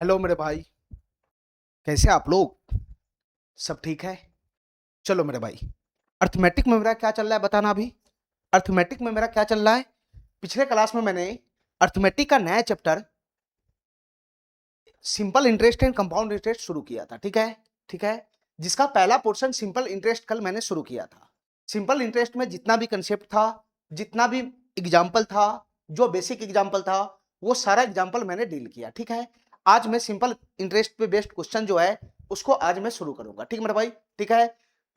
Hello मेरे भाई। कैसे आप लोग? सब ठीक है? चलो मेरे भाई, अर्थमेटिक में मेरा क्या चल रहा है बताना अभी। अर्थमेटिक में मेरा क्या चल रहा है? पिछले क्लास में मैंने अर्थमेटिक का नया chapter simple interest and compound interest शुरू किया था। ठीक है, ठीक है। जिसका पहला पोर्शन सिंपल इंटरेस्ट कल मैंने शुरू किया था। सिंपल इंटरेस्ट में जितना भी कंसेप्ट था, जितना भी एग्जाम्पल था, जो बेसिक एग्जाम्पल था, वो सारा एग्जाम्पल मैंने डील किया। ठीक है, आज मैं सिंपल इंटरेस्ट पे बेस्ड क्वेश्चन जो है उसको आज मैं शुरू करूंगा। ठीक है मेरे भाई, ठीक है।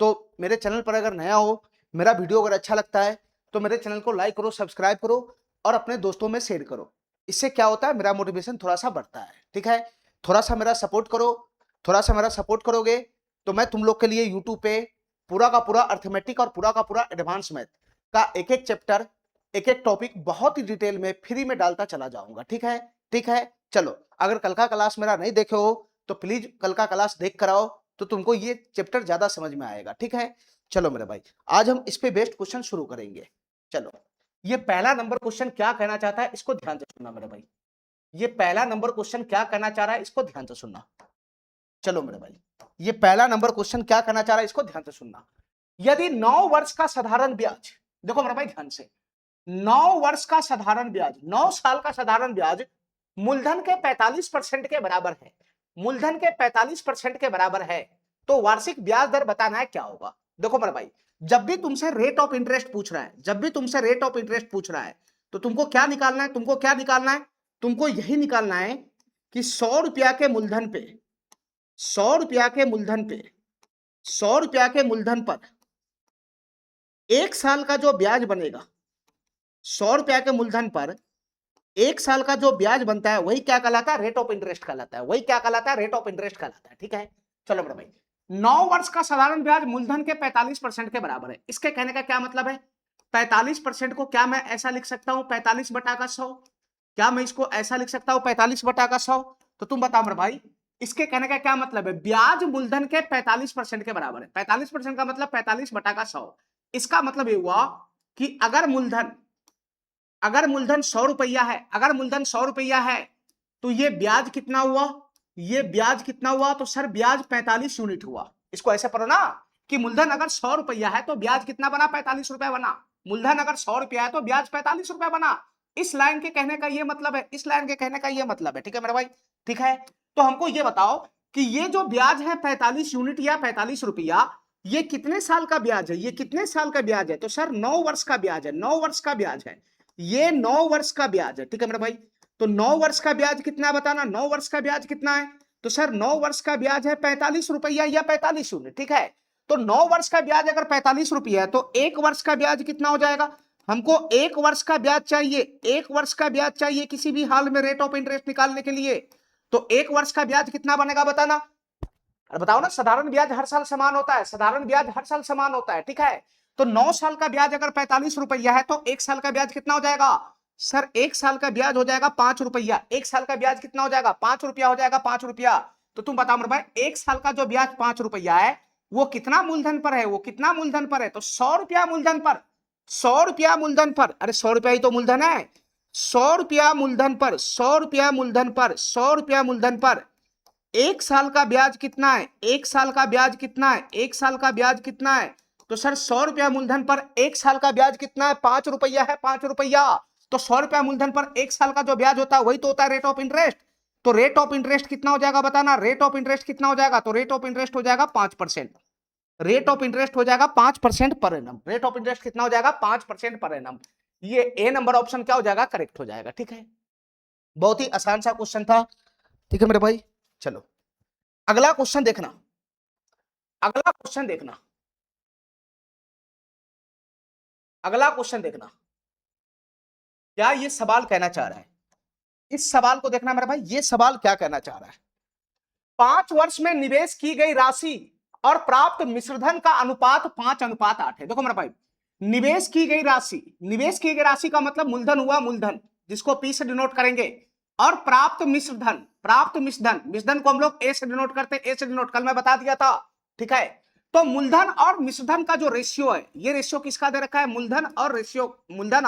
तो मेरे चैनल पर अगर नया हो, मेरा वीडियो अगर अच्छा लगता है तो मेरे चैनल को लाइक करो, सब्सक्राइब करो और अपने दोस्तों में शेयर करो। इससे क्या होता है, मेरा मोटिवेशन थोड़ा सा बढ़ता है। ठीक है, थोड़ा सा मेरा सपोर्ट करो। थोड़ा सा मेरा सपोर्ट करोगे तो मैं तुम लोग के लिए यूट्यूब पे पूरा का पूरा अर्थमेटिक और पूरा का पूरा एडवांस मैथ का एक एक चैप्टर, एक एक टॉपिक बहुत ही डिटेल में फ्री में डालता चला जाऊंगा। ठीक है, ठीक है। चलो, अगर कल का क्लास मेरा नहीं देखे हो तो प्लीज कल का क्लास देख कर आओ, तो तुमको ये चैप्टर ज्यादा समझ में आएगा। ठीक है, चलो मेरे भाई, आज हम इस पे बेस्ड क्वेश्चन शुरू करेंगे। चलो, ये पहला नंबर क्वेश्चन क्या कहना चाहता है इसको ध्यान से सुनना मेरे भाई। ये पहला नंबर क्वेश्चन क्या कहना चाह रहा है इसको ध्यान से सुनना। चलो मेरे भाई, ये पहला नंबर क्वेश्चन क्या कहना चाह रहा है इसको ध्यान से सुनना। यदि 9 वर्ष का साधारण ब्याज, देखो मेरे भाई ध्यान से, 9 वर्ष का साधारण ब्याज, 9 साल का साधारण ब्याज मूलधन के 45% के बराबर है, मूलधन के 45% के बराबर है, तो वार्षिक ब्याज दर बताना है क्या होगा। देखो मेरे भाई, जब भी तुमसे रेट ऑफ इंटरेस्ट पूछ रहा है, जब भी तुमसे रेट ऑफ इंटरेस्ट पूछ रहा है तो तुमको क्या निकालना है, तुमको क्या निकालना है, तुमको यही निकालना है कि 100 रुपया के मूलधन पे, 100 रुपया के मूलधन पे, 100 रुपया के मूलधन पर 1 साल का जो ब्याज बनेगा, 100 रुपया के मूलधन पर 1 साल का जो ब्याज बनता है वही क्या कहलाता है, रेट ऑफ इंटरेस्ट कहलाता है, वही क्या कहलाता है, रेट ऑफ इंटरेस्ट कहलाता है। ठीक है, चलो मेरे भाई, 9 वर्ष का साधारण ब्याज मूलधन के 45% के बराबर है। इसके कहने का क्या मतलब है, 45% को क्या मैं ऐसा लिख सकता हूं, 45/100, क्या मैं इसको ऐसा लिख सकता हूं 45/100? तो तुम बताओ मेरे भाई, इसके कहने का क्या मतलब है, ब्याज मूलधन के 45% के बराबर है। 45% का मतलब 45/100। इसका मतलब ये हुआ कि अगर मूलधन 100 रुपया है, अगर मूलधन 100 रुपया है तो ये ब्याज कितना हुआ, ये ब्याज कितना हुआ, तो सर ब्याज 45 यूनिट हुआ। इसको ऐसे पढ़ो ना कि मूलधन अगर 100 रुपया है तो ब्याज कितना बना, 45 रुपया बना। मूलधन अगर 100 रुपया है तो ब्याज 45 रुपया बना। इस लाइन के कहने का ये मतलब है, इस लाइन के कहने का ये मतलब है। ठीक है मेरे भाई, ठीक है। तो हमको ये बताओ कि ये जो ब्याज है 45 यूनिट या 45 रुपया, ये कितने साल का ब्याज है, ये कितने साल का ब्याज है, तो सर 9 वर्ष का ब्याज है, 9 वर्ष का ब्याज है, ये 9 वर्ष का ब्याज है। ठीक है मेरे भाई, तो 9 वर्ष का ब्याज कितना बताना, 9 वर्ष का ब्याज कितना है, तो सर 9 वर्ष का ब्याज है 45 रुपया या 45 यूनिट। ठीक है, तो 9 वर्ष का ब्याज अगर 45 रुपया है तो 1 वर्ष का ब्याज कितना हो जाएगा, हमको 1 वर्ष का ब्याज चाहिए, 1 वर्ष का ब्याज चाहिए किसी भी हाल में रेट ऑफ इंटरेस्ट निकालने के लिए। तो 1 वर्ष का ब्याज कितना बनेगा बताना, अरे बताओ ना, साधारण ब्याज हर साल समान होता है, साधारण ब्याज हर साल समान होता है। ठीक है, तो 9 साल का ब्याज अगर 45 रुपया है तो 1 साल का ब्याज कितना हो जाएगा, सर 1 साल का ब्याज हो जाएगा 5 रुपया। 1 साल का ब्याज कितना हो जाएगा, 5 रुपया हो जाएगा, 5 रुपया। तो तुम बताओ मेरे भाई, 1 साल का जो ब्याज 5 रुपया है वो कितना मूलधन पर है, वो कितना मूलधन पर है, तो 100 रुपया मूलधन पर, 100 रुपया मूलधन पर, अरे 100 रुपया ही तो मूलधन है, 100 रुपया मूलधन पर, 100 रुपया मूलधन पर, 100 रुपया मूलधन पर 1 साल का ब्याज कितना है, 1 साल का ब्याज कितना है, 1 साल का ब्याज कितना है, तो सर 100 रुपया मूलधन पर 1 साल का ब्याज कितना है, 5 रुपया है, 5 रुपया। तो 100 रुपया मूलधन पर 1 साल का जो ब्याज होता है वही तो होता है रेट ऑफ इंटरेस्ट। तो रेट ऑफ इंटरेस्ट कितना हो जाएगा बताना, रेट ऑफ इंटरेस्ट कितना हो जाएगा, तो रेट ऑफ इंटरेस्ट हो जाएगा 5%। रेट ऑफ इंटरेस्ट हो जाएगा 5% per annum. Rate of interest कितना हो जाएगा, 5% पर एनम। ये ए नंबर ऑप्शन क्या हो जाएगा, करेक्ट हो जाएगा। ठीक है, बहुत ही आसान सा क्वेश्चन था। ठीक है मेरे भाई, चलो अगला क्वेश्चन देखना, अगला क्वेश्चन देखना, अगला क्वेश्चन देखना, क्या ये सवाल कहना चाह रहा है, इस सवाल को देखना मेरे भाई, ये सवाल क्या कहना चाह रहा है। 5 वर्ष में निवेश की गई राशि और प्राप्त मिश्रधन का अनुपात 5:8 है। देखो मेरा भाई, निवेश की गई राशि, निवेश की गई राशि का मतलब मूलधन हुआ, मूलधन जिसको पी से डिनोट करेंगे, और प्राप्त मिश्रधन, प्राप्त मिश्रधन, मिश्रधन को हम लोग ए से डिनोट करते हैं, ए से डिनोट कल मैं बता दिया था। ठीक है, तो मूलधन और मिश्रधन का जो रेशियो है, ये रेशियो किसका दे रखा है, मूलधन और रेशियो, मूलधन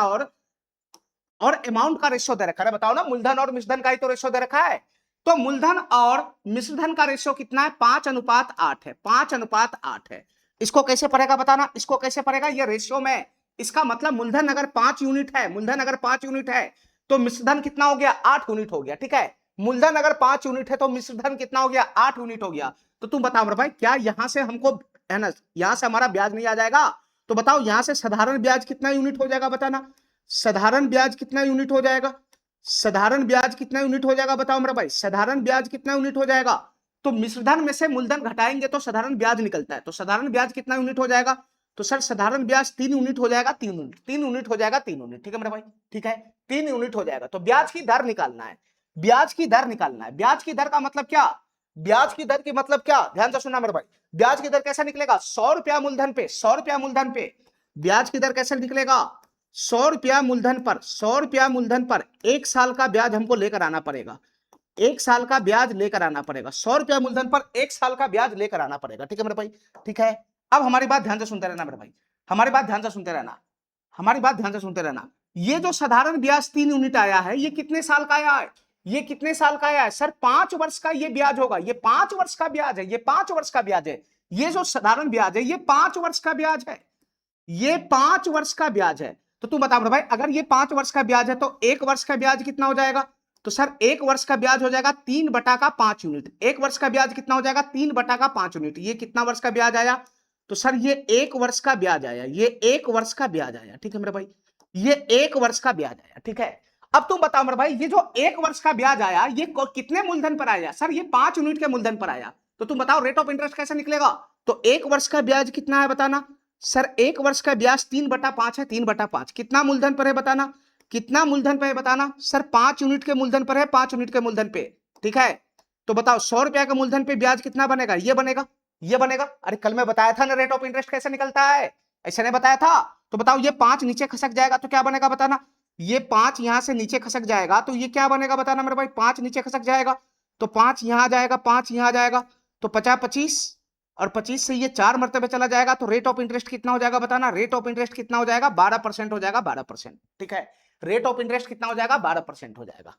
और अमाउंट का रेशियो दे रखा है। बताओ ना, मूलधन और मिश्रधन का ही तो रेशियो दे रखा है। तो मूलधन और मिश्रधन का रेशियो कितना है? 5:8 है, 5:8 है। इसको कैसे पढ़ेगा बताना, इसको कैसे पढ़ेगा? ये रेशियो में, इसका मतलब मूलधन अगर 5 यूनिट है, मूलधन अगर 5 यूनिट है तो मिश्रधन कितना हो गया? 8 यूनिट हो गया। ठीक है, मूलधन अगर 5 यूनिट है तो मिश्रधन कितना हो गया? 8 यूनिट हो गया। तो तुम बताओ मेरे भाई, क्या यहां से हमको है ना, यहां से हमारा ब्याज नहीं आ जाएगा? तो बताओ यहां से साधारण ब्याज कितना यूनिट हो जाएगा बताना, साधारण ब्याज कितना यूनिट हो जाएगा? साधारण ब्याज कितना यूनिट हो जाएगा बताओ मेरा भाई, साधारण ब्याज कितना यूनिट हो जाएगा? तो मिश्रधन में से मूलधन घटाएंगे तो साधारण ब्याज निकलता है, तो साधारण ब्याज कितना यूनिट हो जाएगा? तो सर साधारण ब्याज 3 यूनिट हो जाएगा, 3 यूनिट, 3 यूनिट हो जाएगा, 3 यूनिट। ठीक है मेरा भाई, ठीक है, 3 यूनिट हो जाएगा। तो ब्याज की दर निकालना है, ब्याज की दर निकालना है। ब्याज की दर का मतलब क्या? ब्याज की दर की मतलब क्या? ध्यान से सुनना मेरे भाई, ब्याज की दर कैसे निकलेगा? 100 रुपया मूलधन पे, 100 रुपया मूलधन पे ब्याज की दर कैसे निकलेगा? 100 रुपया मूलधन पर, 100 रुपया मूलधन पर 1 साल का ब्याज हमको लेकर आना पड़ेगा, 1 साल का ब्याज लेकर आना पड़ेगा। 100 रुपया मूलधन पर 1 साल का ब्याज लेकर आना पड़ेगा। ठीक है मेरे भाई, ठीक है। अब हमारी बात ध्यान से सुनते रहना मेरे भाई, हमारी बात ध्यान से सुनते रहना, हमारी बात ध्यान से सुनते रहना। ये जो साधारण ब्याज 3 यूनिट आया है, ये कितने साल का आया है? ये कितने साल का आया है? सर 5 वर्ष का ये ब्याज होगा, ये 5 वर्ष का ब्याज है, ये 5 वर्ष का ब्याज है। ये जो साधारण ब्याज है ये 5 वर्ष का ब्याज है, ये 5 वर्ष का ब्याज है। तो तुम बता भाई, अगर ये 5 वर्ष का ब्याज है तो 1 वर्ष का ब्याज कितना हो जाएगा? तो सर 1 वर्ष का ब्याज हो जाएगा 3/5 यूनिट। 1 वर्ष का ब्याज कितना हो जाएगा? 3/5 यूनिट। ये कितना वर्ष का ब्याज आया? तो सर ये 1 वर्ष का ब्याज आया, ये 1 वर्ष का ब्याज आया। ठीक है मेरे भाई, ये 1 वर्ष का ब्याज आया। ठीक है, अब तुम बताओ मेरे भाई, ये जो 1 वर्ष का ब्याज आया ये कितने मूलधन पर आया? सर ये 5 यूनिट के मूलधन पर आया। तो तुम बताओ रेट ऑफ इंटरेस्ट कैसे निकलेगा? तो 1 वर्ष का ब्याज कितना है बताना? सर 1 वर्ष का ब्याज 3/5 है, 3/5 कितना मूलधन पर है बताना, कितना मूलधन पर है बताना? सर 5 यूनिट के मूलधन पर है, 5 यूनिट के मूलधन पे। ठीक है, तो बताओ 100 रुपया के मूलधन पे ब्याज कितना बनेगा? ये बनेगा, ये बनेगा। अरे कल मैं बताया था ना रेट ऑफ इंटरेस्ट कैसे निकलता है, ऐसे नहीं बताया था? तो बताओ ये 5 नीचे खसक जाएगा तो क्या बनेगा बताना? ये 5 यहां से नीचे खसक जाएगा तो ये क्या बनेगा बताना मेरे भाई? 5 नीचे खसक जाएगा तो 5 यहां आ जाएगा, 5 यहां आ जाएगा, तो 50 25 और 25 से ये 4 मरतबे चला जाएगा। तो रेट ऑफ इंटरेस्ट कितना हो जाएगा बताना? रेट ऑफ इंटरेस्ट कितना हो जाएगा? 12% हो जाएगा, 12%। ठीक है, रेट ऑफ इंटरेस्ट कितना हो जाएगा? 12% हो जाएगा।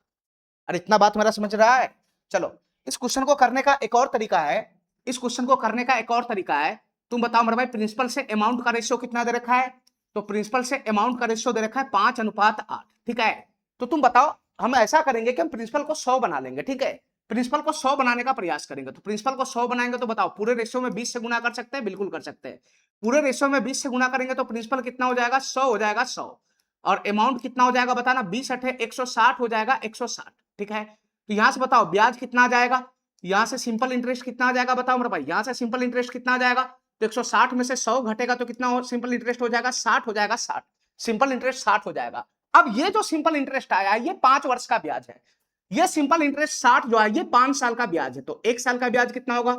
अरे इतना बात मेरा समझ रहा है? चलो, इस क्वेश्चन को करने का एक और तरीका है, इस क्वेश्चन को करने का एक और तरीका है। तुम बताओ मेरे भाई, प्रिंसिपल से अमाउंट का रेशियो कितना दे रखा है? तो प्रिंसिपल से अमाउंट का रेशियो दे रखा है 5:8। ठीक है, तो तुम बताओ, हम ऐसा करेंगे कि हम प्रिंसिपल को 100 बना लेंगे। ठीक है, प्रिंसिपल को 100 बनाने का प्रयास करेंगे। तो प्रिंसिपल को 100 बनाएंगे तो बताओ पूरे रेशियो में 20 से गुना कर सकते हैं? बिल्कुल कर सकते हैं। पूरे रेशियो में 20 से गुना करेंगे तो प्रिंसिपल कितना हो जाएगा? 100 हो जाएगा, 100। और अमाउंट कितना हो जाएगा बताना? 20 8 160 हो जाएगा, 160। ठीक है, तो यहां से बताओ ब्याज कितना आ जाएगा? यहां से सिंपल इंटरेस्ट कितना आ जाएगा बताओ मेरे भाई? यहां से सिंपल इंटरेस्ट कितना आ जाएगा? तो 160 में से 100 घटेगा तो कितना सिंपल इंटरेस्ट हो जाएगा? 60 हो जाएगा, 60। सिंपल इंटरेस्ट 60 हो जाएगा। अब ये जो सिंपल इंटरेस्ट आया ये 5 वर्ष का ब्याज है, ये सिंपल इंटरेस्ट 60 जो है ये 5 साल का ब्याज है। तो 1 साल का ब्याज कितना होगा?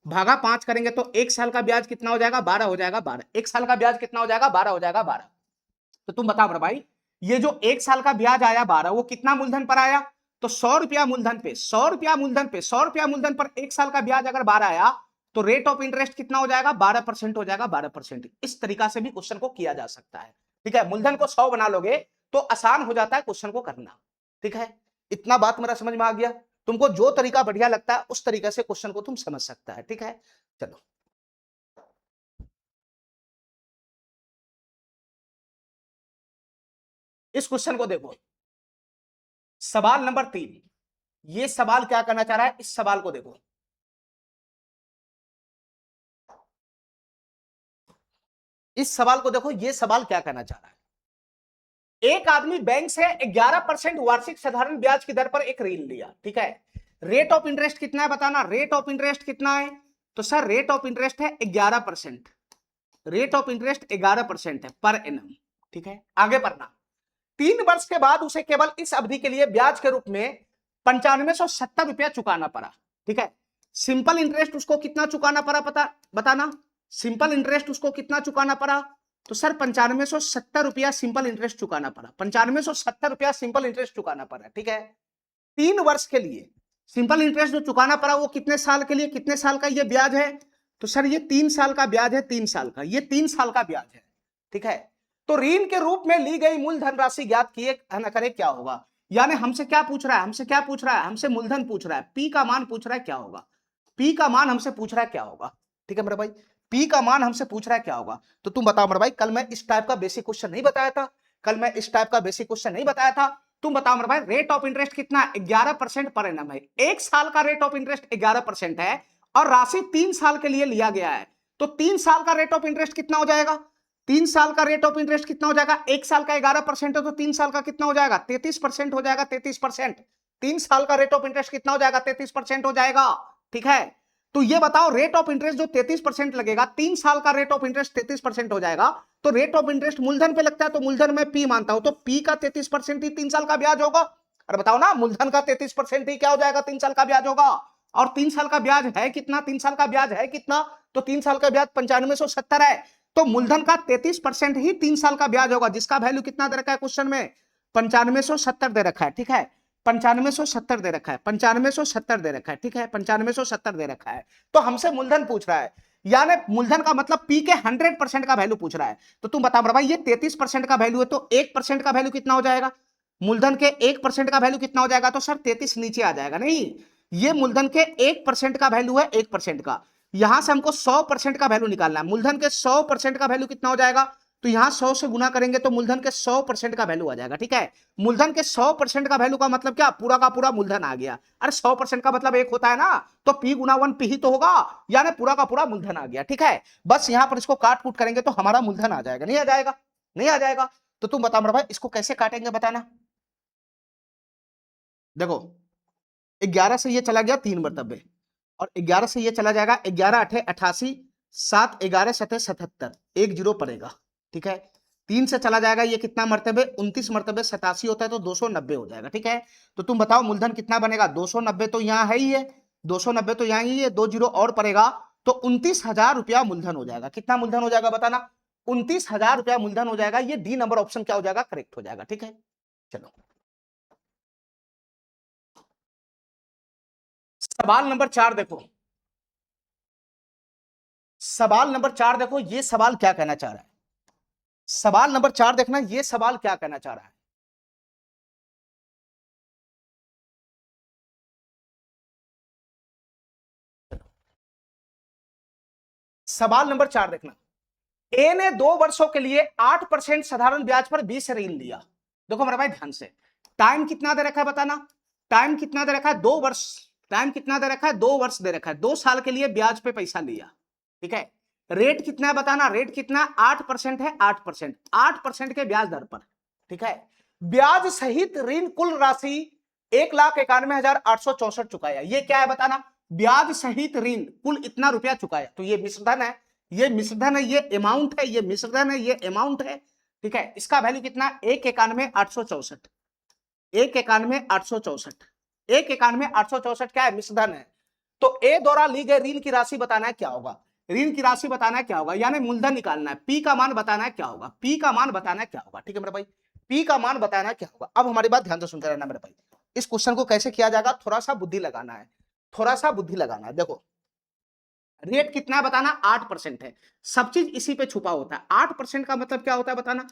भागा 5 करेंगे तो 1 साल का ब्याज कितना हो जाएगा? 12 हो जाएगा, 12। 1 साल का ब्याज कितना हो जाएगा? 12 हो जाएगा, 12। तो तुम बताओ मेरे भाई, ये जो 1 साल का ब्याज आया 12, वो कितना मूलधन पर आया? तो 100 रुपया मूलधन पे, 100 रुपया मूलधन पे, 100 रुपया मूलधन पर 1 साल का ब्याज अगर 12 आया तो रेट ऑफ इंटरेस्ट कितना हो जाएगा? 12% हो जाएगा, 12%। इस तरीका से भी क्वेश्चन को किया जा सकता है। ठीक है, मूलधन को 100 बना लोगे तो आसान हो जाता है क्वेश्चन को करना। ठीक है, इतना बात मेरा समझ में आ गया? तुमको जो तरीका बढ़िया लगता है उस तरीके से क्वेश्चन को तुम समझ सकता है। ठीक है, चलो इस क्वेश्चन को देखो, सवाल नंबर 3। ये सवाल क्या करना चाह रहा है? इस सवाल को देखो, इस सवाल को देखो, ये सवाल क्या कहना चाह रहा है। एक आदमी बैंक से 11% वार्षिक साधारण ब्याज की दर पर एक ऋण लिया। ठीक है, रेट ऑफ इंटरेस्ट कितना है बताना? रेट ऑफ इंटरेस्ट कितना है? तो सर रेट ऑफ इंटरेस्ट है 11%, रेट ऑफ इंटरेस्ट 11% है पर एनम। ठीक है, आगे बढ़ना। 3 वर्ष के बाद उसे केवल इस अवधि के लिए ब्याज के रूप में 9570 रुपया चुकाना पड़ा। ठीक है, सिंपल इंटरेस्ट उसको कितना चुकाना पड़ा पता बताना? सिंपल इंटरेस्ट उसको कितना चुकाना पड़ा? तो सर 9570 रुपया सिंपल इंटरेस्ट चुकाना पड़ा, 9570 रुपया सिंपल इंटरेस्ट चुकाना पड़ा। ठीक है, 3 वर्ष के लिए सिंपल इंटरेस्ट जो चुकाना पड़ा वो कितने साल के लिए, कितने साल का ये ब्याज है? तो सर ये 3 साल का ब्याज है, 3 साल का, ये 3 साल का ब्याज है। ठीक है, तो ऋण के रूप में ली गई मूल धनराशि ज्ञात किए न करें क्या होगा? यानी हमसे क्या पूछ रहा है, हमसे क्या पूछ रहा है, हमसे मूलधन पूछ रहा है, पी का मान पूछ रहा है क्या होगा, पी का मान हमसे पूछ रहा है क्या होगा। ठीक है मेरे भाई, पी का मान हमसे पूछ रहा है क्या होगा। तो तुम बताओ मेरे भाई, कल मैं इस टाइप का बेसिक क्वेश्चन नहीं बताया था, कल मैं इस टाइप का बेसिक क्वेश्चन नहीं बताया था। तुम बताओ मेरे भाई, रेट ऑफ इंटरेस्ट कितना, 11% पर एनम है। एक साल का रेट ऑफ इंटरेस्ट 11% है और राशि 3 साल के लिए लिया गया है, तो 3 साल का रेट ऑफ इंटरेस्ट कितना हो जाएगा, 3 साल का रेट ऑफ इंटरेस्ट कितना हो जाएगा, एक साल का 11% है तो 3 साल का कितना हो जाएगा, 33% हो जाएगा, 33%। 3 साल का रेट ऑफ इंटरेस्ट कितना हो जाएगा, 33% हो जाएगा। ठीक है, तो ये बताओ रेट ऑफ इंटरेस्ट जो 33% लगेगा, 3 साल का रेट ऑफ इंटरेस्ट 33% हो जाएगा, तो रेट ऑफ इंटरेस्ट मूलधन पे लगता है, तो मूलधन में पी मानता हूं, तो पी का 33% ही 3 साल का ब्याज होगा। अरे बताओ ना, मूलधन का 33% ही क्या हो जाएगा, 3 साल का ब्याज होगा। और 3 साल का ब्याज है कितना, 3 साल का ब्याज है कितना, तो 3 साल का ब्याज 9570 है, तो मूलधन का 33% ही 3 साल का ब्याज होगा, जिसका वैल्यू कितना दे रखा है क्वेश्चन में, 9570 दे रखा है। ठीक है, 9570 दे रखा है, 9570 दे रखा है। ठीक है, 9570 दे रखा है, तो हमसे मूलधन पूछ रहा है, यानी मूलधन का मतलब पी के 100% का वैल्यू पूछ रहा है। तो तुम बता भाई, ये 33% का वैल्यू है, तो 1% का वैल्यू कितना हो जाएगा, मूलधन के 1% का वैल्यू कितना हो जाएगा, तो सर 33 नीचे आ जाएगा। नहीं, ये मूलधन के 1% का वैल्यू है, 1% का, यहां से हमको 100% का वैल्यू निकालना है। मूलधन के 100% का वैल्यू कितना हो जाएगा, तो यहां 100 से गुना करेंगे तो मूलधन के 100% का वैल्यू आ जाएगा। ठीक है, मूलधन के 100% का वैल्यू का मतलब क्या, पूरा का पूरा मूलधन आ गया। अरे 100% का मतलब 1 होता है ना, तो P गुना 1 P ही तो होगा, यानी पूरा का पूरा मूलधन आ गया। ठीक है, बस यहां पर इसको काट कूट करेंगे तो हमारा मूलधन आ जाएगा। नहीं आ जाएगा, नहीं आ जाएगा। तो तुम बताओ मेरा भाई, इसको कैसे काटेंगे बताना। देखो, 11 से ये चला गया 3 मरतबे, और 11 से ये चला जाएगा, 11 अठे 88, 7 11 सतह 77, एक जीरो पड़ेगा। ठीक है, 3 से चला जाएगा ये कितना मरतबे, 29 मरतबे 87 होता है, तो 290 हो जाएगा। ठीक है, तो तुम बताओ मूलधन कितना बनेगा, 290 तो यहाँ है ही है, 290 तो यहाँ ही है, 2 जीरो और पड़ेगा, तो 29,000 रुपया मूलधन हो जाएगा। कितना मूलधन हो जाएगा बताना, 29,000 रुपया मूलधन हो जाएगा। ये डी नंबर ऑप्शन क्या हो जाएगा, करेक्ट हो जाएगा। ठीक है, चलो सवाल नंबर 4 देखो, सवाल नंबर 4 देखो, ये सवाल क्या कहना चाह रहा है, सवाल नंबर 4 देखना, ये सवाल क्या कहना चाह रहा है। सवाल नंबर 4 देखना, ए ने 2 वर्षों के लिए 8% साधारण ब्याज पर 20 ऋण लिया। देखो मेरा भाई ध्यान से, टाइम कितना दे रखा है बताना, टाइम कितना दे रखा है, 2 वर्ष, टाइम कितना दे रखा है, 2 वर्ष दे रखा है, 2 साल के लिए ब्याज पे पैसा लिया। ठीक है, रेट कितना है बताना, रेट कितना, 8% है, 8%, 8% के ब्याज दर पर। ठीक है, ब्याज सहित ऋण कुल राशि 1,91,864 चुकाया। ये क्या है बताना, ब्याज सहित ऋण कुल इतना रुपया चुकाया, तो ये मिश्रधन है, ये मिश्रधन है, ये अमाउंट है, ये मिश्रधन है, ये अमाउंट है। ठीक है, इसका वैल्यू कितना, 1,91,864, 1,91,864, 1,91,864 क्या है, मिश्रधन है। तो ए द्वारा ली गई ऋण की राशि बताना है क्या होगा, ऋण की राशि बताना है क्या होगा, यानी मूलधन निकालना है, पी का मान बताना है क्या होगा, पी का मान बताना है क्या होगा। ठीक है मेरे भाई, पी का मान बताना है क्या होगा। अब हमारी बात ध्यान से सुनते रहना मेरे भाई, इस क्वेश्चन को कैसे किया जाएगा, थोड़ा सा बुद्धि लगाना है, थोड़ा सा बुद्धि लगाना है। देखो, रेट कितना है बताना, 8% है, सब चीज इसी पे छुपा होता है। 8% का मतलब क्या होता है बताना,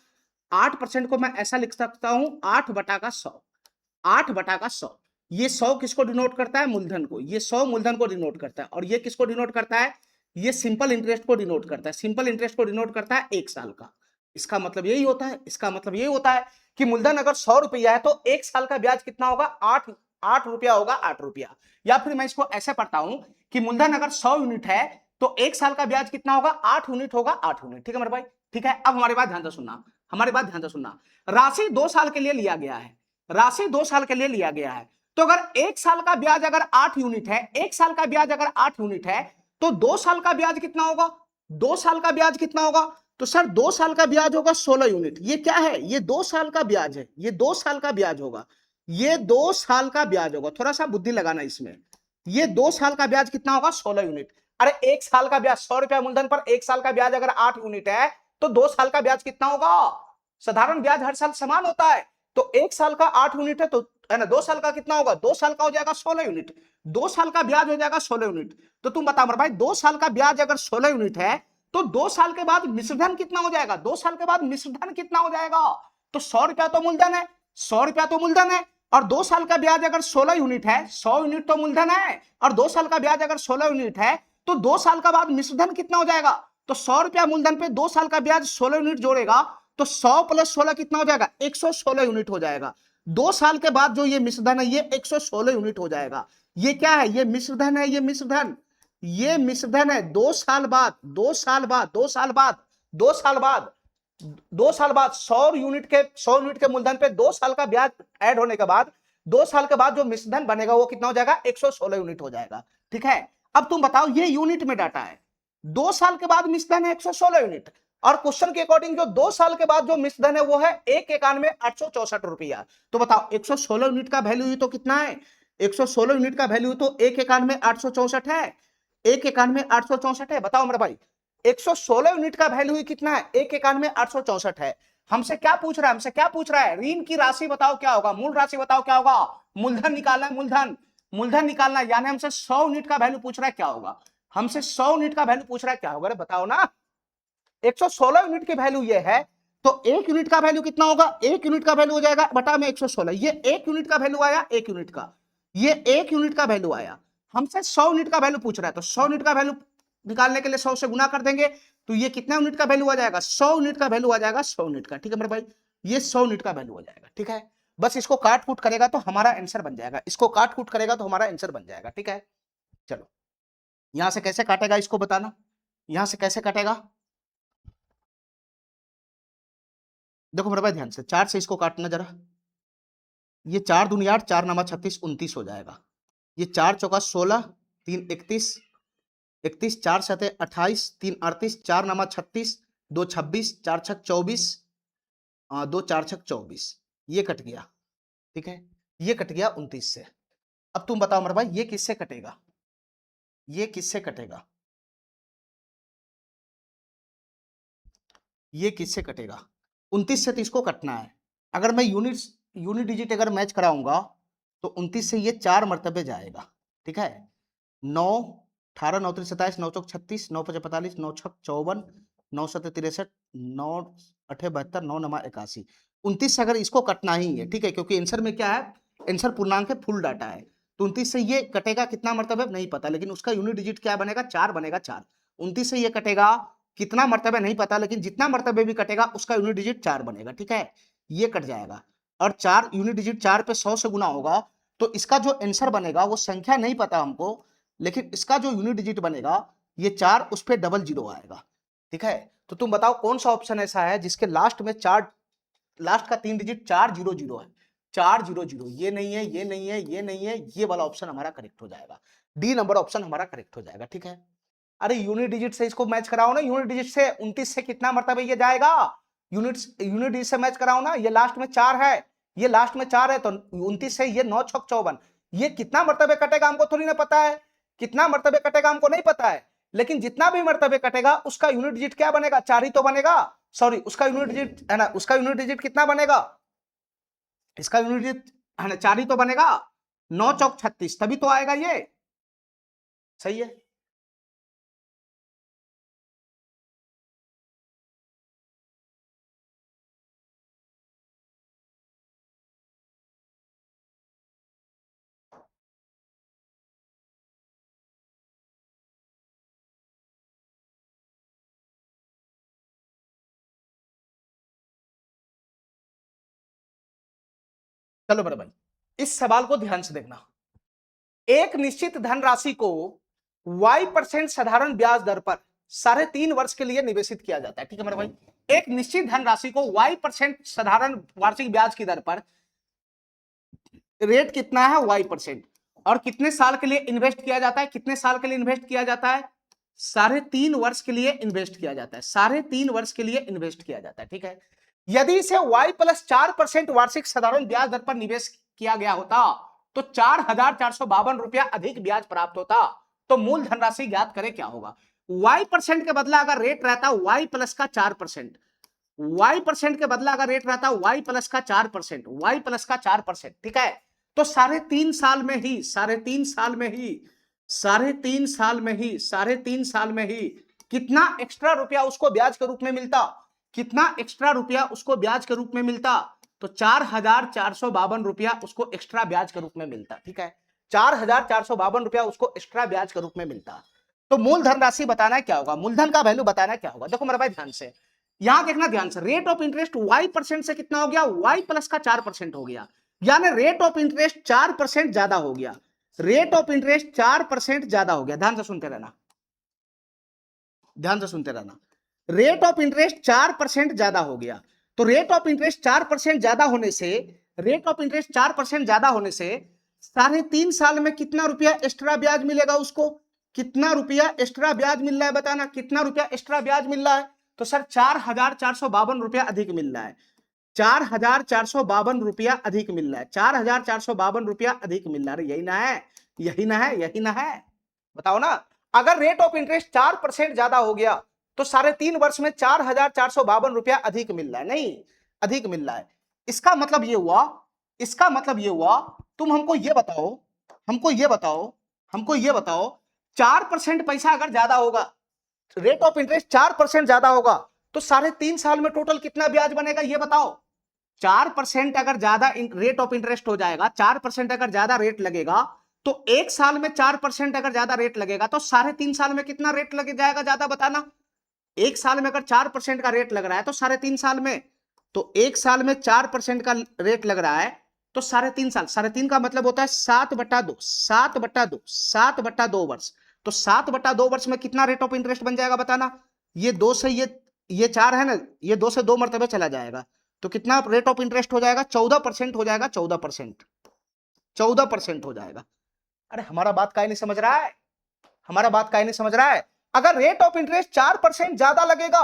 8% को मैं ऐसा लिख सकता हूं, 8/100, 8/100। ये 100 किसको डिनोट करता है, मूलधन को, ये 100 मूलधन को डिनोट करता है, और ये किसको डिनोट करता है, ये सिंपल इंटरेस्ट को डिनोट करता है, सिंपल इंटरेस्ट को डिनोट करता है 1 साल का। इसका मतलब यही होता है, इसका मतलब यही होता है कि मूलधन अगर 100 रुपया है तो 1 साल का ब्याज कितना होगा, 8 रुपया होगा, 8 रुपया। या फिर मैं इसको ऐसे पढ़ता हूं कि मूलधन अगर 100 यूनिट है तो 1 साल का ब्याज कितना होगा, 8 यूनिट होगा, 8 यूनिट। ठीक है मेरे भाई, ठीक है। अब हमारी बात ध्यान से सुनना, हमारी बात ध्यान से सुनना, राशि 2 साल के लिए लिया गया है, राशि 2 साल के लिए लिया गया है, तो अगर 1 साल का ब्याज अगर 8 यूनिट है, 1 साल का ब्याज अगर 8 यूनिट है, तो 2 साल का ब्याज कितना होगा, 2 साल का ब्याज कितना होगा, तो सर 2 साल का ब्याज होगा 16 यूनिट। ये क्या है, ये 2 साल का ब्याज है, ये 2 साल का ब्याज होगा, ये 2 साल का ब्याज होगा, थोड़ा सा बुद्धि लगाना इसमें। ये 2 साल का ब्याज कितना होगा, 16 यूनिट। अरे 1 साल का ब्याज 100 रुपया मूलधन पर, 1 साल का ब्याज अगर 8 यूनिट है तो 2 साल का ब्याज कितना होगा, साधारण ब्याज हर साल समान होता है, तो 1 साल का 8 यूनिट है, तो है ना, 2 साल का कितना होगा, 2 साल का हो जाएगा 16 यूनिट, 2 साल का ब्याज हो जाएगा 16 यूनिट। तो तुम बताओ भाई, 2 साल का ब्याज अगर 16 यूनिट है तो 2 साल के बाद मिश्रधन कितना हो जाएगा, 2 साल के बाद मिश्रधन कितना हो जाएगा, तो 100 रुपया तो मूलधन है, 100 रुपया तो मूलधन है, और 2 साल का ब्याज अगर 16 यूनिट है, 100 यूनिट तो मूलधन है, और 2 साल का ब्याज अगर 16 यूनिट है तो 2 साल का बाद मिश्रधन कितना हो जाएगा? तो 100 रुपया मूलधन पे 2 साल का ब्याज 16 यूनिट जोड़ेगा तो 100 प्लस 16 कितना हो जाएगा? 116 यूनिट हो जाएगा। 2 साल के बाद जो ये मिश्रधन है ये 116 यूनिट हो जाएगा। ये क्या है? ये मिश्रधन है, ये मिश्रधन, ये मिश्रधन है। 2 साल बाद 2 साल बाद 2 साल बाद 2 साल बाद 2 साल बाद 100 यूनिट के मूलधन पे 2 साल का ब्याज ऐड होने के बाद 2 साल के बाद जो मिश्रधन बनेगा वो कितना हो जाएगा? 116 यूनिट हो जाएगा। ठीक है, अब तुम बताओ, ये यूनिट में डाटा है, 2 साल के बाद मिश्रधन है 116 यूनिट, और क्वेश्चन के अकॉर्डिंग जो 2 साल के बाद जो मिश्रधन है वो है 1,91,864 रुपया। तो बताओ 116 यूनिट का वैल्यू तो कितना है? 116 यूनिट का वैल्यू तो 1,91,864 है, 1,91,864 है। बताओ मेरे भाई, 116 यूनिट का वैल्यू कितना है? 1,91,864 है। हमसे क्या पूछ रहा है? हमसे क्या पूछ रहा है? ऋण की राशि बताओ क्या होगा, मूल राशि बताओ क्या होगा, मूलधन निकालना है, मूलधन, मूलधन निकालना है। यानी हमसे 100 यूनिट का वैल्यू पूछ रहा है क्या होगा, हमसे 100 यूनिट का वैल्यू पूछ रहा है क्या होगा? अरे बताओ ना, 116 यूनिट की वैल्यू ये है तो 1 यूनिट का वैल्यू कितना होगा? 1 यूनिट का वैल्यू हो जाएगा बटा में 116। ये 1 यूनिट का वैल्यू आया, 1 यूनिट का, ये 1 यूनिट का वैल्यू आया। हमसे 100 यूनिट का वैल्यू पूछ रहा है तो 100 यूनिट का वैल्यू निकालने के लिए 100 से गुना कर देंगे तो ये कितना यूनिट का वैल्यू आ जाएगा? 100 यूनिट का वैल्यू आ जाएगा, 100 यूनिट का। ठीक है मेरे भाई, ये 100 यूनिट का वैल्यू हो जाएगा। ठीक है, बस इसको काट कूट करेगा तो हमारा आंसर बन जाएगा, इसको काट कूट करेगा तो हमारा आंसर बन जाएगा। ठीक है, चलो यहां से कैसे काटेगा इसको बताना, यहां से कैसे काटेगा? देखो मेरे भाई ध्यान से, 4 से इसको काटना जरा। ये 4 दूनी 8, 4 नामा 36, 29 हो जाएगा। ये 4 चौका 16, 3 31, 31, 4 7 28, 3 38, 4 नामा 36, 2 26, 4 छक 24, 2 4 छक 24, ये कट गया। ठीक है, ये कट गया 29 से। अब तुम बताओ मेरे भाई, ये किससे कटेगा? ये किससे कटेगा? ये किससे कटेगा? 29 से तो इसको कटना है। अगर मैं यूनिट डिजिट अगर मैच कराऊंगा तो 29 से ये 4 मरतबे जाएगा। ठीक है, 9 18 9 27 9 चौक 36 9 5 45 9 छक 54 9 7 63 9 8 72 9 9 81। 29 से अगर इसको कटना ही है, ठीक है, क्योंकि आंसर में क्या है, आंसर पूर्णांक है, फुल डाटा है, तो 29 से ये कटेगा कितना मरतबे नहीं पता, लेकिन उसका यूनिट डिजिट क्या बनेगा? 4 बनेगा, 4। 29 से ये कटेगा कितना मरतबे नहीं पता, लेकिन जितना मरतबे भी कटेगा उसका यूनिट डिजिट 4 बनेगा। ठीक है, ये कट जाएगा, और 4 यूनिट डिजिट 4 पे 100 से गुना होगा तो इसका जो आंसर बनेगा वो संख्या नहीं पता हमको, लेकिन इसका जो यूनिट डिजिट बनेगा ये 4, उस पर डबल जीरो आएगा। ठीक है, तो तुम बताओ कौन सा ऑप्शन ऐसा है जिसके लास्ट में 4, लास्ट का 3 डिजिट 400 है, 400, ये नहीं है, ये नहीं है, ये नहीं है, ये वाला ऑप्शन हमारा करेक्ट हो जाएगा, डी नंबर ऑप्शन हमारा करेक्ट हो जाएगा। ठीक है, अरे यूनिट डिजिट से इसको मैच कराओ ना, यूनिट डिजिट से 29 से कितना मरतबा ये जाएगा? यूनिट डिजिट से मैच कराओ ना, ये लास्ट में 4 है, ये लास्ट में 4 है, तो 29 से ये 9 छक 54, ये कितना मरतबे कटेगा हमको थोड़ी ना पता है, कितना मरतबे कटेगा हमको नहीं पता है, लेकिन जितना भी मरतबे कटेगा उसका यूनिट डिजिट क्या बनेगा? 4 ही तो बनेगा, सॉरी उसका यूनिट डिजिट है ना, उसका यूनिट डिजिट कितना बनेगा? इसका यूनिट डिजिट है ना 4 ही तो बनेगा, 9 चौक 36, तभी तो आएगा ये। सही है, चलो मेरे भाई इस सवाल को ध्यान से देखना। एक निश्चित धनराशि को y% साधारण ब्याज दर पर 3.5 वर्ष के लिए निवेशित किया जाता है। ठीक है मेरे भाई, एक निश्चित धनराशि को y% साधारण वार्षिक ब्याज की दर पर, रेट कितना है? y%, और कितने साल के लिए इन्वेस्ट किया जाता है? कितने साल के लिए इन्वेस्ट किया जाता है? 3.5 वर्ष के लिए इन्वेस्ट किया जाता है, 3.5 वर्ष के लिए इन्वेस्ट किया जाता है। ठीक है, यदि इसे y+4% वार्षिक साधारण ब्याज दर पर निवेश किया गया होता तो 4,452 रुपया अधिक ब्याज प्राप्त होता। तो मूल धनराशि ज्ञात करें क्या होगा? y% के बदला अगर रेट रहता y प्लस का 4%, y% के बदला अगर रेट रहता y प्लस का 4%, y प्लस का 4%, ठीक है, तो 3.5 साल में ही, 3.5 साल में ही, 3.5 साल में ही, 3.5 साल में ही कितना एक्स्ट्रा रुपया उसको ब्याज के रूप में मिलता? कितना एक्स्ट्रा रुपया उसको ब्याज के रूप में मिलता? तो 4,452 रुपया उसको एक्स्ट्रा ब्याज के रूप में मिलता। ठीक है, 4,452 रुपया उसको एक्स्ट्रा ब्याज के रूप में मिलता। तो मूलधन राशि बताना है क्या होगा, मूलधन का वैल्यू बताना है क्या होगा। देखो मेरे भाई ध्यान से, यहां देखना ध्यान से, रेट ऑफ इंटरेस्ट y% से कितना हो गया, y प्लस का 4% हो गया, यानी रेट ऑफ इंटरेस्ट 4% ज्यादा हो गया, रेट ऑफ इंटरेस्ट 4% ज्यादा हो गया। ध्यान से सुनते रहना, ध्यान से सुनते रहना, रेट ऑफ इंटरेस्ट 4% ज्यादा हो गया। तो रेट ऑफ इंटरेस्ट 4% ज्यादा होने से, रेट ऑफ इंटरेस्ट 4% ज्यादा होने से 3.5 साल में कितना रुपया एक्स्ट्रा ब्याज मिलेगा उसको, कितना रुपया एक्स्ट्रा ब्याज मिल रहा है बताना, कितना रुपया एक्स्ट्रा ब्याज मिल रहा है। तो सर 4,452 रुपया अधिक मिल रहा है, 4,452 रुपया अधिक मिल रहा है, 4,452 रुपया अधिक मिल रहा है। यही ना है, यही ना है, यही ना है, बताओ ना। अगर रेट ऑफ इंटरेस्ट 4% ज्यादा हो गया तो 3.5 वर्ष में 4,452 रुपया अधिक मिल रहा है, नहीं अधिक मिल रहा है। इसका मतलब ये हुआ, इसका मतलब ये हुआ, तुम हमको ये बताओ, हमको ये बताओ, हमको ये बताओ, 4% पैसा अगर ज्यादा होगा, रेट ऑफ इंटरेस्ट 4% ज्यादा होगा, तो 3.5 साल में टोटल कितना ब्याज बनेगा ये बताओ। 4% अगर ज्यादा रेट ऑफ इंटरेस्ट हो जाएगा, 4% अगर ज्यादा रेट लगेगा, तो एक साल में 4% अगर ज्यादा रेट लगेगा, तो 3.5 साल में कितना रेट लग जाएगा ज्यादा बताना। एक साल में अगर 4% का रेट लग रहा है तो 3.5 साल में, तो एक साल में 4% का रेट लग रहा है तो 3.5 साल, 3.5 का मतलब होता है 7/2, 7/2, 7/2 वर्ष। तो 7/2 वर्ष में कितना रेट ऑफ इंटरेस्ट बन जाएगा बताना। ये 2 से ये 4 है ना, ये 2 से 2 मरतबे चला जाएगा, तो कितना रेट ऑफ इंटरेस्ट हो जाएगा, 14% हो जाएगा, 14%, 14% हो जाएगा। अरे हमारा बात काहे नहीं समझ रहा है, हमारा बात काहे नहीं समझ रहा है। अगर रेट ऑफ इंटरेस्ट 4% ज्यादा लगेगा,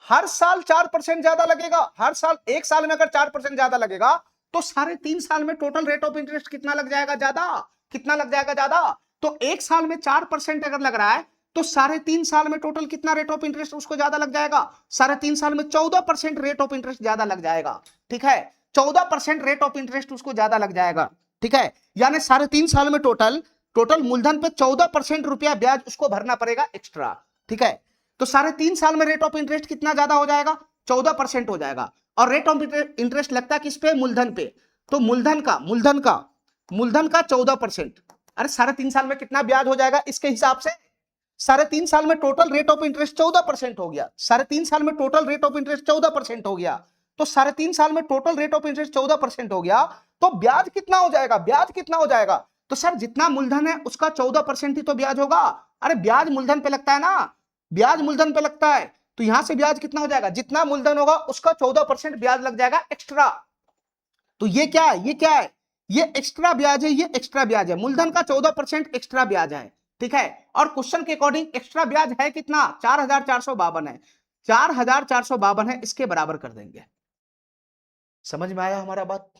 हर साल 4% ज्यादा लगेगा, हर साल, एक साल में अगर 4% ज्यादा लगेगा, तो 3.5 साल में टोटल रेट ऑफ इंटरेस्ट कितना लग जाएगा ज्यादा, कितना लग जाएगा ज्यादा। तो एक साल में 4% अगर लग रहा है तो 3.5 साल में टोटल कितना रेट ऑफ इंटरेस्ट उसको ज्यादा लग जाएगा, 3.5 साल में 14% रेट ऑफ इंटरेस्ट ज्यादा लग जाएगा। ठीक है, 14% रेट ऑफ इंटरेस्ट उसको ज्यादा लग जाएगा। ठीक है, यानी 3.5 साल में टोटल मूलधन पे 14% रुपया ब्याज उसको भरना पड़ेगा एक्स्ट्रा। ठीक है, तो 3.5 साल में रेट ऑफ इंटरेस्ट कितना ज्यादा हो जाएगा, 14% हो जाएगा। और रेट ऑफ इंटरेस्ट लगता है किस पे, मूलधन पे, तो मूलधन का 14%। अरे 3.5 साल में कितना ब्याज हो जाएगा इसके हिसाब से, 3.5 साल में टोटल रेट ऑफ इंटरेस्ट 14% हो गया, 3.5 साल में टोटल रेट ऑफ इंटरेस्ट 14% हो गया, तो 3.5 साल में टोटल रेट ऑफ इंटरेस्ट 14% हो गया, तो ब्याज कितना हो जाएगा, ब्याज कितना हो जाएगा। तो सर जितना मूलधन है उसका 14% ही तो ब्याज होगा। अरे ब्याज मूलधन पे लगता है ना, ब्याज मूलधन पे लगता है, तो यहां से ब्याज कितना हो जाएगा, जितना मूलधन होगा उसका 14% ब्याज लग जाएगा एक्स्ट्रा। तो ये क्या है, ये क्या है, ये एक्स्ट्रा ब्याज है, ये एक्स्ट्रा ब्याज है, मूलधन का 14% एक्स्ट्रा ब्याज है। ठीक है, और क्वेश्चन के अकॉर्डिंग एक्स्ट्रा ब्याज है कितना, 4,452 है, 4,452 है, इसके बराबर कर देंगे। समझ में आया हमारा बात,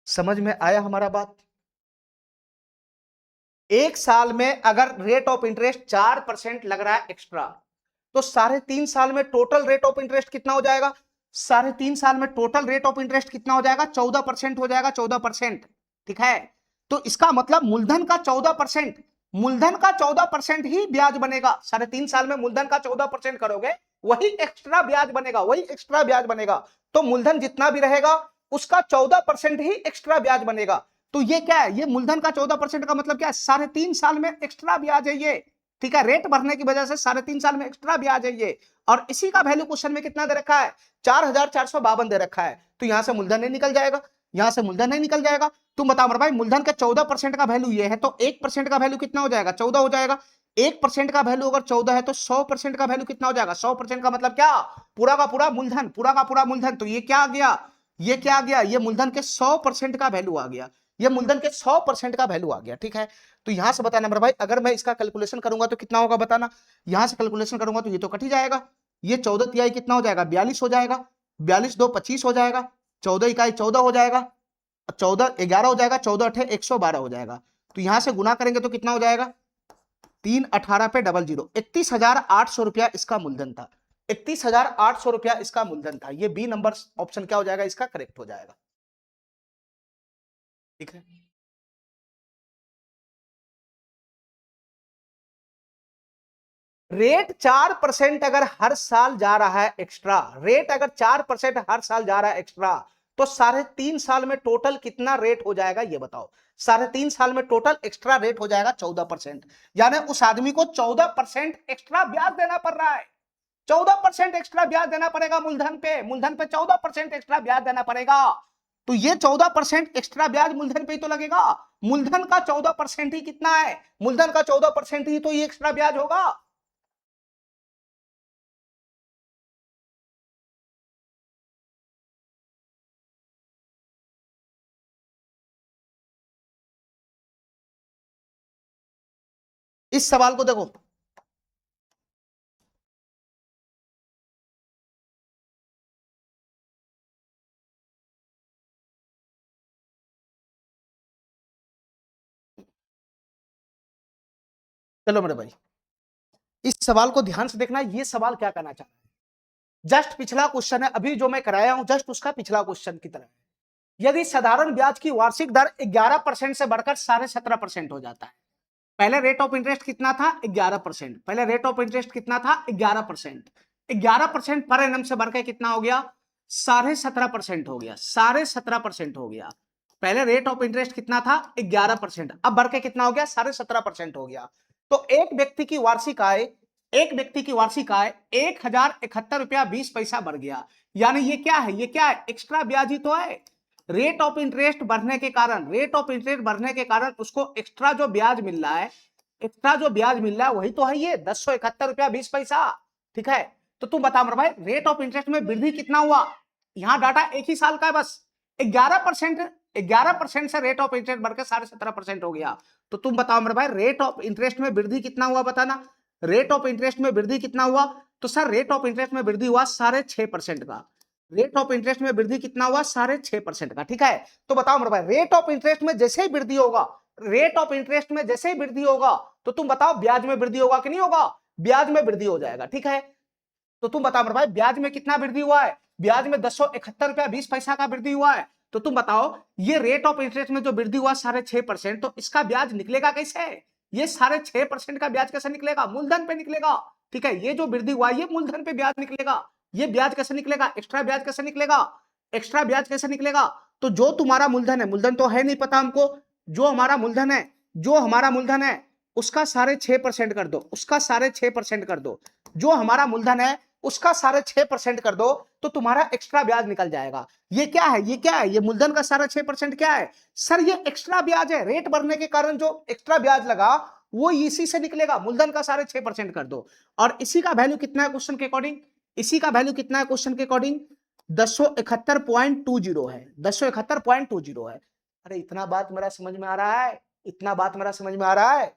समझ में आया हमारा बात। एक साल में अगर रेट ऑफ इंटरेस्ट 4% लग रहा है एक्स्ट्रा, तो 3.5 साल में टोटल रेट ऑफ इंटरेस्ट कितना हो जाएगा, 3.5 साल में टोटल रेट ऑफ इंटरेस्ट कितना हो जाएगा, 14% हो जाएगा, 14%। ठीक है, तो इसका मतलब मूलधन का 14%, मूलधन का 14% ही ब्याज बनेगा। 3.5 साल में मूलधन का 14% करोगे, वही एक्स्ट्रा ब्याज बनेगा, वही एक्स्ट्रा ब्याज बनेगा। तो मूलधन जितना भी रहेगा उसका 14% ही एक्स्ट्रा ब्याज बनेगा। तो ये क्या है, ये मूलधन का 14% का मतलब क्या है, 3.5 साल में एक्स्ट्रा ब्याज है ये। ठीक है, रेट बढ़ने की वजह से 3.5 साल में एक्स्ट्रा ब्याज है ये, और इसी का वैल्यू क्वेश्चन में कितना दे रखा है, 4,452 दे रखा है। तो यहां से मूलधन नहीं निकल जाएगा, यहां से मूलधन नहीं निकल जाएगा। तुम बताओ मेरे भाई, मूलधन का 14% का वैल्यू ये है, तो 1% का वैल्यू कितना हो जाएगा, 14 हो जाएगा। 1% का वैल्यू अगर 14 है तो 100% का वैल्यू कितना हो जाएगा, 100% का मतलब क्या, पूरा का पूरा मूलधन, पूरा का पूरा मूलधन। तो ये क्या आ गया, ये क्या आ गया, ये मूलधन के 100% का वैल्यू आ गया, ये मूलधन के 100% का वैल्यू आ गया। ठीक है, तो यहां से बताना मेरे भाई, अगर मैं इसका कैलकुलेशन करूंगा तो कितना होगा बताना। यहां से कैलकुलेशन करूंगा तो ये तो कट ही जाएगा, ये 14 तिहाई कितना हो जाएगा, 42 हो जाएगा, 42 2 25 हो जाएगा, 14 इकाई 14 हो जाएगा, 14 11 हो जाएगा, 14 अठे 112 हो जाएगा। तो यहां से गुना करेंगे तो कितना हो जाएगा, 3 18 पे 00, 31,800 रुपया इसका मूलधन था, 31,800 रुपया इसका मूलधन था। ये बी नंबर ऑप्शन क्या हो जाएगा, इसका करेक्ट हो जाएगा। ठीक है, रेट 4% अगर हर साल जा रहा है एक्स्ट्रा, रेट अगर 4% हर साल जा रहा है एक्स्ट्रा, तो 3.5 साल में टोटल कितना रेट हो जाएगा ये बताओ। 3.5 साल में टोटल एक्स्ट्रा रेट हो जाएगा 14%, यानी उस आदमी को 14% एक्स्ट्रा ब्याज देना पड़ रहा है। 14% एक्स्ट्रा ब्याज देना पड़ेगा मूलधन पे 14% एक्स्ट्रा ब्याज देना पड़ेगा। तो ये 14% एक्स्ट्रा ब्याज मूलधन पे ही तो लगेगा। मूलधन का 14% ही कितना है, मूलधन का 14% ही तो ये एक्स्ट्रा ब्याज होगा। इस सवाल को देखो, चलो मेरे भाई इस सवाल को ध्यान से देखना। ये सवाल क्या करना चाह रहा है, जस्ट पिछला क्वेश्चन है अभी जो मैं कराया हूं, जस्ट उसका पिछला क्वेश्चन की तरह है। यदि साधारण ब्याज की वार्षिक दर 11% से बढ़कर 17.5% हो जाता है, पहले रेट ऑफ इंटरेस्ट कितना था 11%, पहले रेट ऑफ इंटरेस्ट कितना था 11%, 11% पर एनम से बढ़कर कितना हो गया 17.5% हो गया, 17.5% हो गया। पहले रेट ऑफ इंटरेस्ट कितना था 11%, अब बढ़ के कितना हो गया 17.5% हो गया। तो एक व्यक्ति की वार्षिक आय 1071.20 रुपया बढ़ गया। यानी ये क्या है, ये क्या है, एक्स्ट्रा ब्याज ही तो है। रेट ऑफ इंटरेस्ट बढ़ने के कारण, रेट ऑफ इंटरेस्ट बढ़ने के कारण उसको एक्स्ट्रा जो ब्याज मिल रहा है, एक्स्ट्रा जो ब्याज मिल रहा है वही तो है ये 1071.20 रुपया। ठीक है, तो तुम बता मेरे भाई रेट ऑफ इंटरेस्ट में वृद्धि कितना हुआ। यहां डाटा एक ही साल का है बस, 11% से रेट ऑफ इंटरेस्ट बढ़कर 17.5% हो गया। तो तुम बताओ मेरे भाई रेट ऑफ इंटरेस्ट में वृद्धि कितना हुआ, बताना। रेट ऑफ इंटरेस्ट में वृद्धि कितना हुआ, तो सर रेट ऑफ इंटरेस्ट में वृद्धि हुआ 6.5% का। रेट ऑफ इंटरेस्ट में वृद्धि कितना हुआ 6.5% का। ठीक है, तो बताओ मेरे भाई रेट ऑफ इंटरेस्ट में जैसे ही वृद्धि होगा, रेट ऑफ इंटरेस्ट में जैसे ही वृद्धि होगा तो तुम बताओ ब्याज में वृद्धि होगा कि नहीं होगा, ब्याज में वृद्धि हो जाएगा। ठीक है, तो तुम बताओ मेरे भाई ब्याज में कितना वृद्धि हुआ है, ब्याज में 1071.20 का वृद्धि हुआ है। तो तुम बताओ ये रेट ऑफ इंटरेस्ट में जो वृद्धि हुआ 6.5%, तो इसका ब्याज निकलेगा कैसे, ये 6.5% का ब्याज कैसे निकलेगा, मूलधन पे निकलेगा। ठीक है, ये जो वृद्धि हुआ ये मूलधन पे ब्याज निकलेगा। ये ब्याज कैसे निकलेगा, एक्स्ट्रा ब्याज कैसे निकलेगा, एक्स्ट्रा ब्याज कैसे निकलेगा। तो जो तुम्हारा मूलधन है, मूलधन तो है नहीं पता हमको, जो हमारा मूलधन है, जो हमारा मूलधन है उसका 6.5% कर दो, उसका 6.5% कर दो, जो हमारा मूलधन है उसका 6.5% कर दो, तो तुम्हारा एक्स्ट्रा ब्याज निकल जाएगा। ये क्या है, ये क्या है, ये मूलधन का 6.5% क्या है, सर ये एक्स्ट्रा ब्याज है। रेट बढ़ने के कारण जो एक्स्ट्रा ब्याज लगा वो इसी से निकलेगा, मूलधन का 6.5% कर दो। और इसी का वैल्यू कितना है क्वेश्चन के अकॉर्डिंग, इसी का वैल्यू कितना है क्वेश्चन के अकॉर्डिंग 1071.20 है, 1071.20 है। अरे इतना बात मेरा समझ में आ रहा है, इतना बात मेरा समझ में आ रहा है।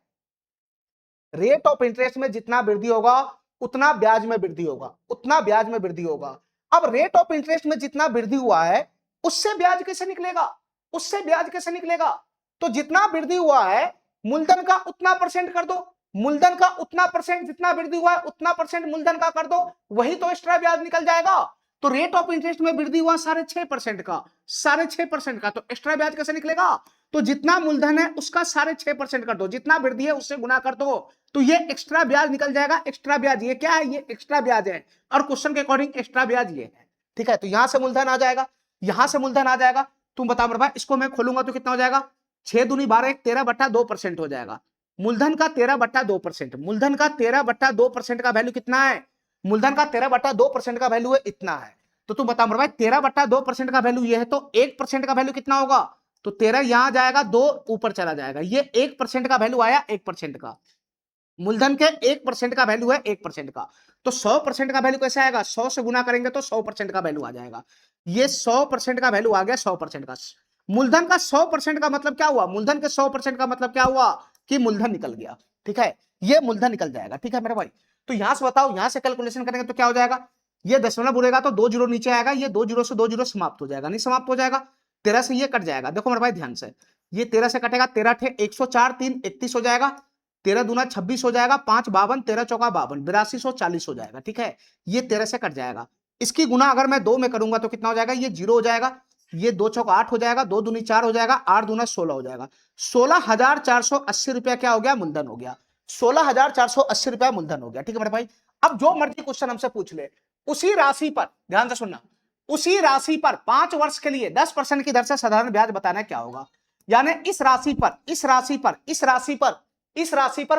रेट ऑफ इंटरेस्ट में जितना वृद्धि होगा उतना ब्याज में वृद्धि होगा, उतना ब्याज में वृद्धि होगा। अब रेट ऑफ इंटरेस्ट में जितना वृद्धि हुआ है उससे ब्याज कैसे निकलेगा, उससे ब्याज कैसे निकलेगा। तो जितना वृद्धि हुआ है मूलधन का उतना परसेंट कर दो, मूलधन का उतना परसेंट, जितना वृद्धि हुआ है उतना परसेंट मूलधन का कर दो, वही तो एक्स्ट्रा ब्याज निकल जाएगा। तो रेट ऑफ इंटरेस्ट में वृद्धि हुआ 6.5% का, 6.5% का, तो एक्स्ट्रा ब्याज कैसे निकलेगा। तो जितना मूलधन है उसका 6.5% कर दो, जितना वृद्धि है उससे गुना कर दो, तो ये एक्स्ट्रा ब्याज निकल जाएगा। एक्स्ट्रा ब्याज ये क्या है, ये एक्स्ट्रा ब्याज है, और क्वेश्चन के अकॉर्डिंग एक्स्ट्रा ब्याज ये है। ठीक है, तो यहां से मूलधन आ जाएगा, यहां से मूलधन आ जाएगा। तुम बताओ मेरे भाई इसको मैं खोलूंगा तो कितना हो जाएगा, 6 दूनी 12, 13/2% हो जाएगा। मूलधन का 13/2%, मूलधन का 13/2% का वैल्यू कितना है, मूलधन का 13/2% का वैल्यू है इतना है। तो तुम बताओ मेरे भाई 13/2% का वैल्यू ये है, तो 1% का वैल्यू कितना होगा, तो 13 यहां जाएगा, 2 ऊपर चला जाएगा, ये 1% का वैल्यू आया, 1% का। मूलधन के 1% का वैल्यू है 1% का, तो 100% का वैल्यू कैसे आएगा, 100 से गुना करेंगे तो 100% का वैल्यू आ जाएगा। ये 100% का वैल्यू आ गया, 100% का। मूलधन का 100% का मतलब क्या हुआ, मूलधन के 100% का मतलब क्या हुआ कि मूलधन निकल गया। ठीक है, ये मूलधन निकल जाएगा। ठीक है मेरे भाई, तो यहां से बताओ, यहां से कैलकुलेशन करेंगे तो क्या हो जाएगा, ये दशमलव बुरेगा तो 2 जीरो नीचे आएगा, ये 2 जीरो से 2 जीरो समाप्त हो जाएगा, नहीं समाप्त हो जाएगा, 13 से ये कट जाएगा। देखो मेरे भाई ध्यान से, ये 13 से कटेगा, 13 ठे 104, 3 31 हो जाएगा, 13 दूना 26 हो जाएगा, 5 52, 13 चौका 52, 8240 हो जाएगा। ठीक है, ये 13 से कट जाएगा। इसकी गुना अगर मैं 2 में करूंगा तो कितना हो जाएगा, ये 0 हो जाएगा, ये 2 चौका 8 हो जाएगा, 2 दूनी 4 हो जाएगा, 8 दूना 16 हो जाएगा। 16,480 रुपया क्या हो गया, मूलधन हो गया, 16,480 रुपया मूलधन हो गया। ठीक है मेरे भाई, अब जो मर्जी क्वेश्चन हमसे पूछ ले उसी राशि पर, ध्यान से सुनना, उसी राशि पर 5 वर्ष के लिए 10% की दर से साधारण ब्याज बताना क्या होगा। यानी इस राशि पर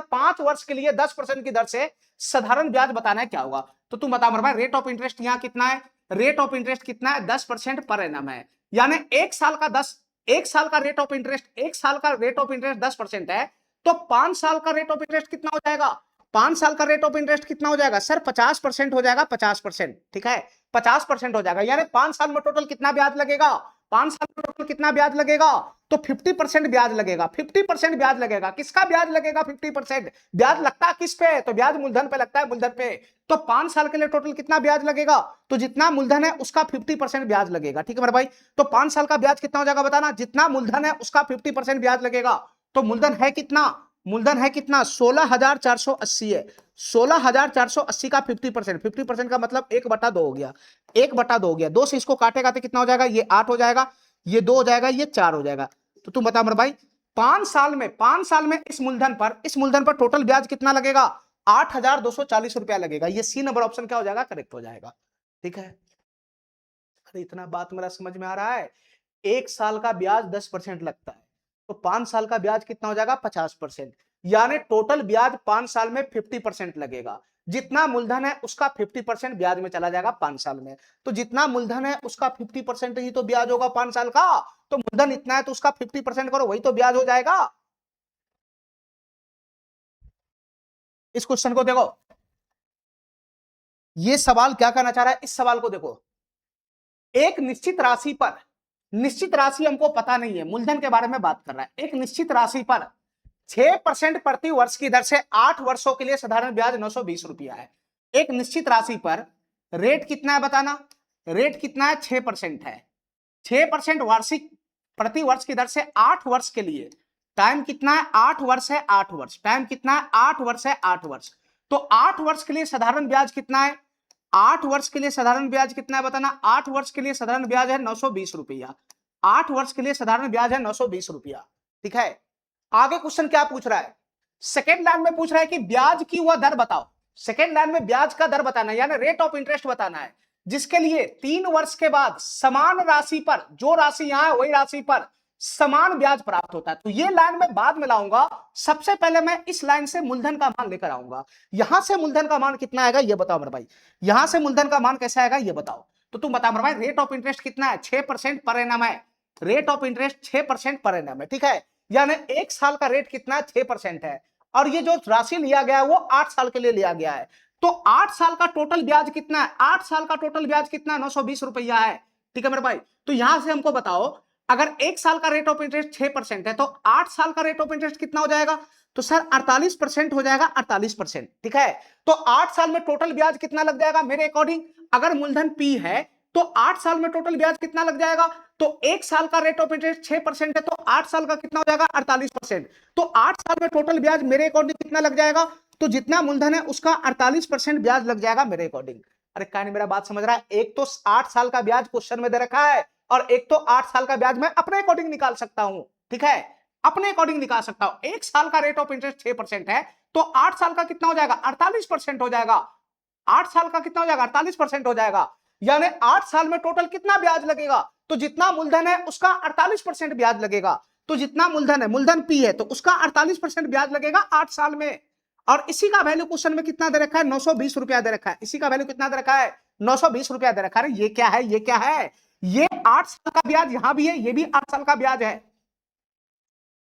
5 वर्ष के लिए 10% की दर से साधारण ब्याज बताना है क्या होगा। तो तुम बता मेरे भाई, रेट ऑफ इंटरेस्ट यहां कितना है, रेट ऑफ इंटरेस्ट कितना है, 10% पर एनम है। यानी एक साल का रेट ऑफ इंटरेस्ट 10% है, तो 5 साल का रेट ऑफ इंटरेस्ट कितना हो जाएगा, 5 साल का रेट ऑफ इंटरेस्ट कितना हो जाएगा सर, 50% हो जाएगा, 50%, ठीक है, 50% हो जाएगा। यानी 5 साल में टोटल कितना ब्याज लगेगा, 5 साल में टोटल कितना ब्याज लगेगा, तो 50% ब्याज लगेगा, 50% ब्याज लगेगा। किसका ब्याज लगेगा 50%? ब्याज लगता है किस पे, तो ब्याज मूलधन पे लगता है, मूलधन पे। तो 5 साल के लिए टोटल कितना ब्याज लगेगा, तो जितना मूलधन है उसका 50% ब्याज लगेगा, ठीक है मेरे भाई। तो 5 साल का ब्याज कितना हो जाएगा बताना, जितना मूलधन है उसका 50% ब्याज लगेगा। तो मूलधन है कितना, 16,480 है। 16,480 का 50% का मतलब 1/2 हो गया, 1/2 हो गया। 2 से इसको काटेगा तो कितना हो जाएगा, ये 8 हो जाएगा, ये 2 हो जाएगा, ये 4 हो जाएगा। तो तुम बता मेरे भाई, 5 साल में इस मूलधन पर टोटल ब्याज कितना लगेगा, 8,240 रुपया लगेगा। ये सी नंबर ऑप्शन क्या हो जाएगा, करेक्ट हो जाएगा, ठीक है। अरे इतना बात मेरा समझ में आ रहा है। एक साल का ब्याज 10% लगता है, तो 5 साल का ब्याज कितना हो जाएगा, 50%। यानी टोटल ब्याज 5 साल में 50% लगेगा। जितना मूलधन है उसका 50% ब्याज में चला जाएगा 5 साल में। तो जितना मूलधन है उसका 50% ही तो ब्याज होगा 5 साल का। तो मूलधन इतना है तो उसका 50% करो, वही तो ब्याज हो जाएगा। इस क्वेश्चन को देखो, ये सवाल क्या कहना चाह रहा है, इस सवाल को देखो। एक निश्चित राशि हमको पता नहीं है, मूलधन के बारे में बात कर रहा है। एक निश्चित राशि पर 6% प्रति वर्ष की दर से 8 वर्षों के लिए साधारण ब्याज 920 रुपया है। एक निश्चित राशि पर रेट कितना है बताना, रेट कितना है, 6% है। 6% वार्षिक प्रति वर्ष की दर से 8 वर्ष के लिए, टाइम कितना है, 8 वर्ष है, 8 वर्ष, टाइम कितना है, 8 वर्ष है, 8 वर्ष। तो 8 वर्ष के लिए साधारण ब्याज कितना है, 8 वर्ष के लिए साधारण ब्याज कितना है बताना। 8 वर्ष के लिए साधारण ब्याज है 920 रुपया। 8 वर्ष के लिए साधारण ब्याज है 920 रुपया, ठीक है। आगे क्वेश्चन क्या पूछ रहा है, सेकेंड लाइन में पूछ रहा है कि ब्याज की वह दर बताओ। सेकेंड लाइन में ब्याज का दर बताना है, यानी रेट ऑफ इंटरेस्ट बताना है, जिसके लिए 3 वर्ष के बाद समान राशि पर, जो राशि यहां है वही राशि पर समान ब्याज प्राप्त होता है। तो ये लाइन मैं बाद में लाऊंगा, सबसे पहले मैं इस लाइन से मूलधन का मान लेकर आऊंगा। यहां से मूलधन का मान कितना आएगा ये बताओ मेरे भाई, यहां से मूलधन का मान कैसे आएगा ये बताओ। तो तुम बता मेरे भाई, रेट ऑफ इंटरेस्ट कितना है, 6% पर एनम है। Rate of interest 6% per annum है, ठीक है। यानी एक साल का रेट कितना है, 6% है। और ये जो राशि लिया गया है वो 8 साल के लिए लिया गया है। तो 8 साल का टोटल ब्याज कितना है, 8 साल का टोटल ब्याज कितना है, 920 रुपया है, ठीक है मेरे भाई। तो यहां से हमको बताओ, अगर एक साल का रेट ऑफ इंटरेस्ट 6% है, तो 8 साल का रेट ऑफ इंटरेस्ट कितना हो जाएगा, तो सर 48% हो जाएगा, 48%, ठीक है। तो 8 साल में टोटल ब्याज कितना लग जाएगा मेरे अकॉर्डिंग, अगर मूलधन P है तो 8 साल में टोटल ब्याज कितना लग जाएगा। तो एक साल का रेट ऑफ इंटरेस्ट 6% है, तो 8 साल का कितना हो जाएगा, 48%। तो 8 साल में टोटल ब्याज मेरे अकॉर्डिंग कितना लग जाएगा, तो जितना मूलधन है उसका 48% ब्याज लग जाएगा मेरे अकॉर्डिंग। अरे क्या नहीं मेरा बात समझ रहा है, एक तो 8 साल का ब्याज क्वेश्चन में दे रखा है, और एक तो 8 साल का ब्याज मैं अपने अकॉर्डिंग निकाल सकता हूं, ठीक है, अपने अकॉर्डिंग निकाल सकता हूं। एक साल का रेट ऑफ इंटरेस्ट 6% है, तो 8 साल का कितना हो जाएगा, 48% हो जाएगा। 8 साल का कितना हो जाएगा, 48% हो जाएगा। यानी 8 साल में टोटल कितना ब्याज लगेगा, तो जितना मूलधन है उसका 48% ब्याज लगेगा। तो जितना मूलधन है, मूलधन P है, तो उसका 48% ब्याज लगेगा 8 साल में। और इसी का वैल्यू क्वेश्चन में कितना दे रखा है, 920 रुपया दे रखा है। इसी का वैल्यू कितना दे रखा है, 920 रुपया दे रखा है। ये क्या है, ये क्या है, ये 8 साल का ब्याज यहां भी है, ये भी 8 साल का ब्याज है।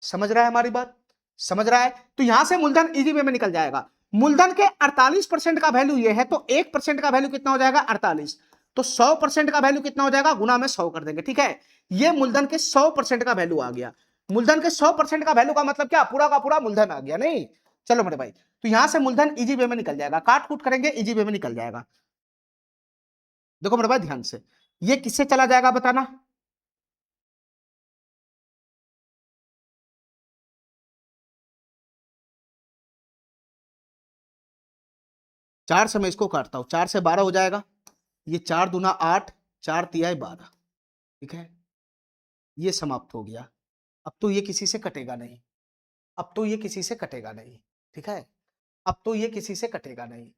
समझ रहा है हमारी बात, समझ रहा है। तो यहां से मूलधन इजी वे में निकल जाएगा। मूलधन के 48% का वैल्यू ये है, तो 1% का वैल्यू कितना हो जाएगा, 48। तो 100% का वैल्यू कितना हो जाएगा, गुना में 100 कर देंगे, ठीक है। ये मूलधन के 100% का वैल्यू आ गया। मूलधन के 100% का वैल्यू का मतलब क्या, पूरा का पूरा मूलधन आ गया, नहीं। चलो मेरे भाई, तो यहां से मूलधन इजी वे में निकल जाएगा, काट कूट करेंगे इजी वे में निकल जाएगा। देखो मेरे भाई ध्यान से, ये किससे चला जाएगा बताना। 4 से मैं इसको काटता हूं, 4 से 12 हो जाएगा, ये 4 दूना 8, 4 तिहाई 12, ठीक है। ये समाप्त हो गया। अब तो ये किसी से कटेगा नहीं, अब तो ये किसी से कटेगा नहीं, ठीक है। अब तो ये किसी से कटेगा नहीं।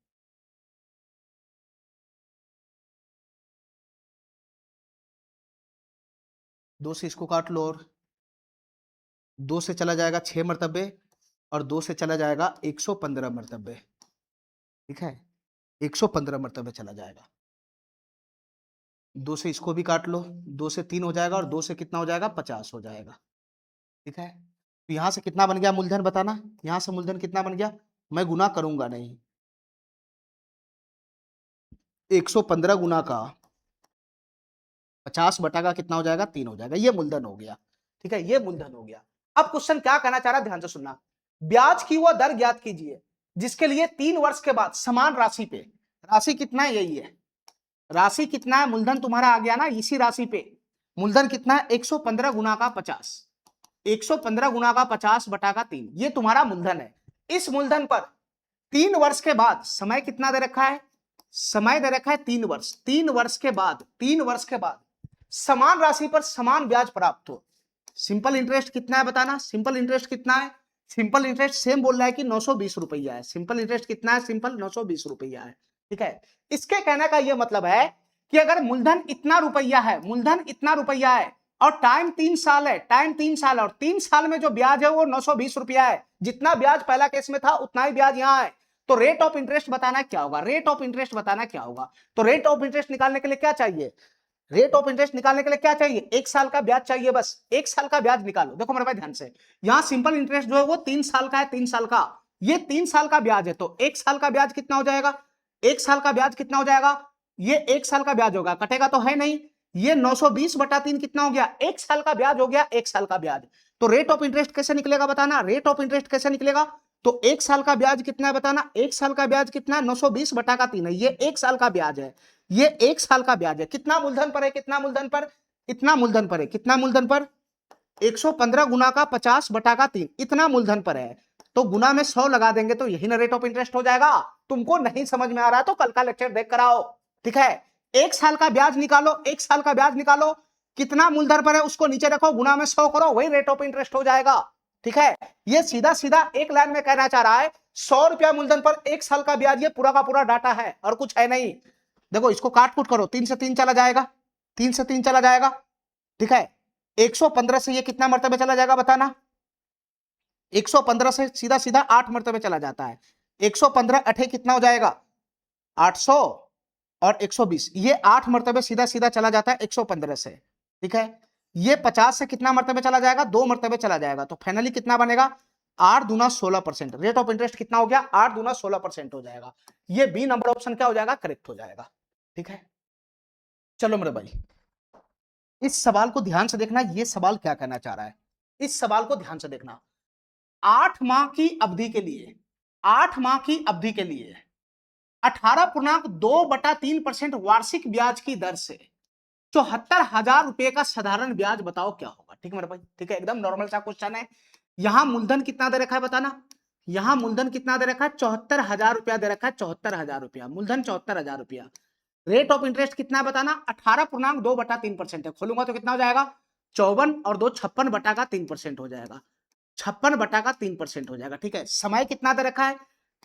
2 से इसको काट लो, और 2 से चला जाएगा 6 मरतबे, और 2 से चला जाएगा 115 मरतबे। ठीक है, 115 मरतबे चला जाएगा। 2 से इसको भी काट लो, 2 से 3 हो जाएगा, और 2 से कितना हो जाएगा, 50 हो जाएगा। ठीक है, तो यहां से कितना बन गया मूलधन बताना, यहां से मूलधन कितना बन गया, मैं गुना करूंगा नहीं, 115 गुना का 50 बटा का कितना हो जाएगा, 3 हो जाएगा। ये मूलधन हो गया। ठीक है, ये मूलधन हो गया। अब क्वेश्चन क्या कहना चाह रहा है, ध्यान से सुनना। ब्याज की वह दर ज्ञात कीजिए जिसके लिए 3 वर्ष के बाद समान राशि पे, राशि कितना है, यही है राशि कितना है, मूलधन तुम्हारा आ गया ना, इसी राशि पे मूलधन कितना है, 115 गुना का 50, 115 गुना का 50 बटा का 3, ये तुम्हारा मूलधन है। इस मूलधन पर 3 वर्ष के बाद समय कितना दे रखा है, समय दे रखा है 3 वर्ष। 3 वर्ष के बाद, 3 वर्ष के बाद समान राशि पर समान ब्याज प्राप्त हो। सिंपल इंटरेस्ट कितना है बताना, सिंपल इंटरेस्ट कितना है, सिंपल इंटरेस्ट सेम बोल रहा है कि 920 रुपया है। सिंपल इंटरेस्ट कितना है, सिंपल 920 रुपया है। ठीक है, इसके कहने का यह मतलब है कि अगर मूलधन इतना रुपया है, मूलधन इतना रुपया है, और टाइम 3 साल है, टाइम 3 साल है, और 3 साल में जो ब्याज है वो 920 रुपया है। जितना ब्याज पहला केस में था उतना ही ब्याज यहां है। तो रेट ऑफ इंटरेस्ट बताना क्या होगा, रेट ऑफ इंटरेस्ट बताना क्या होगा। तो रेट ऑफ इंटरेस्ट निकालने के लिए क्या चाहिए, रेट ऑफ इंटरेस्ट निकालने के लिए क्या चाहिए, 1 साल का ब्याज चाहिए, बस 1 साल का ब्याज निकालो। देखो मेरे भाई ध्यान से, यहां सिंपल इंटरेस्ट जो है वो 3 साल का है, 3 साल का, ये 3 साल का ब्याज है। तो 1 साल का ब्याज कितना हो जाएगा, 1 साल का ब्याज कितना हो जाएगा, ये 1 साल का ब्याज होगा, कटेगा तो है नहीं, ये 920 बटा 3 कितना हो गया, 1 साल का ब्याज हो गया, 1 साल का ब्याज। तो रेट ऑफ इंटरेस्ट कैसे निकलेगा बताना, रेट ऑफ इंटरेस्ट कैसे निकलेगा। तो 1 साल का ब्याज कितना है बताना, 1 साल का ब्याज कितना है, 920 बटा का 3 है, ये 1 साल का ब्याज है, ये 1 साल का ब्याज है। कितना मूलधन पर है, कितना मूलधन पर, इतना मूलधन पर है, कितना मूलधन पर, 115 गुना का 50 बटा का 3, इतना मूलधन पर है। तो गुना में 100 लगा देंगे तो यही ना रेट ऑफ इंटरेस्ट हो जाएगा। तुमको नहीं समझ में आ रहा है तो कल का लेक्चर देख कर आओ। ठीक है, 1 साल का ब्याज निकालो, 1 साल का ब्याज निकालो, कितना मूलधन पर है उसको नीचे रखो, गुना में 100 करो, वही रेट ऑफ इंटरेस्ट हो जाएगा। ठीक है, ये सीधा सीधा एक लाइन में कहना चाह रहा है 100 रुपया मूलधन पर 1 साल का ब्याज, ये पूरा का पूरा डाटा है और कुछ है नहीं। देखो इसको काट कुट करो, 3 से 3 चला जाएगा, 3 से 3 चला जाएगा। ठीक है, 115 से ये कितना मर्तबे चला जाएगा बताना, 115 से सीधा सीधा 8 मर्तबे चला जाता है। 115 अठे कितना हो जाएगा, 800, और 120, ये 8 मर्तबे सीधा सीधा चला जाता है 115 से। ठीक है, ये 50 से कितना मर्तबे चला जाएगा, 2 मर्तबे चला जाएगा। तो फाइनली कितना बनेगा, 8 दूना 16%। रेट ऑफ इंटरेस्ट कितना हो गया, 8 दूना 16% हो जाएगा। ये बी नंबर ऑप्शन क्या हो जाएगा, करेक्ट हो जाएगा। ठीक है, चलो मेरे भाई इस सवाल को ध्यान से देखना, ये सवाल क्या कहना चाह रहा है, इस सवाल को ध्यान से देखना। 8 माह की अवधि के लिए, 8 माह की अवधि के लिए 18.2/3% वार्षिक ब्याज की दर से 74,000 रुपए का साधारण ब्याज बताओ क्या होगा। ठीक है मेरे भाई, ठीक है, एकदम नॉर्मल सा क्वेश्चन है। यहां मूलधन कितना दे रखा है बताना, यहां मूलधन कितना दे रखा है, 74,000 रुपया दे रखा है, 74,000 रुपया मूलधन, 74,000 रुपया। रेट ऑफ इंटरेस्ट कितना है बताना, 18.2/3% है। खोलूंगा तो कितना हो जाएगा, 54 और 2 56 बटा का 3% हो जाएगा, 56 बटा का 3% हो जाएगा। ठीक है, समय कितना दे रखा है,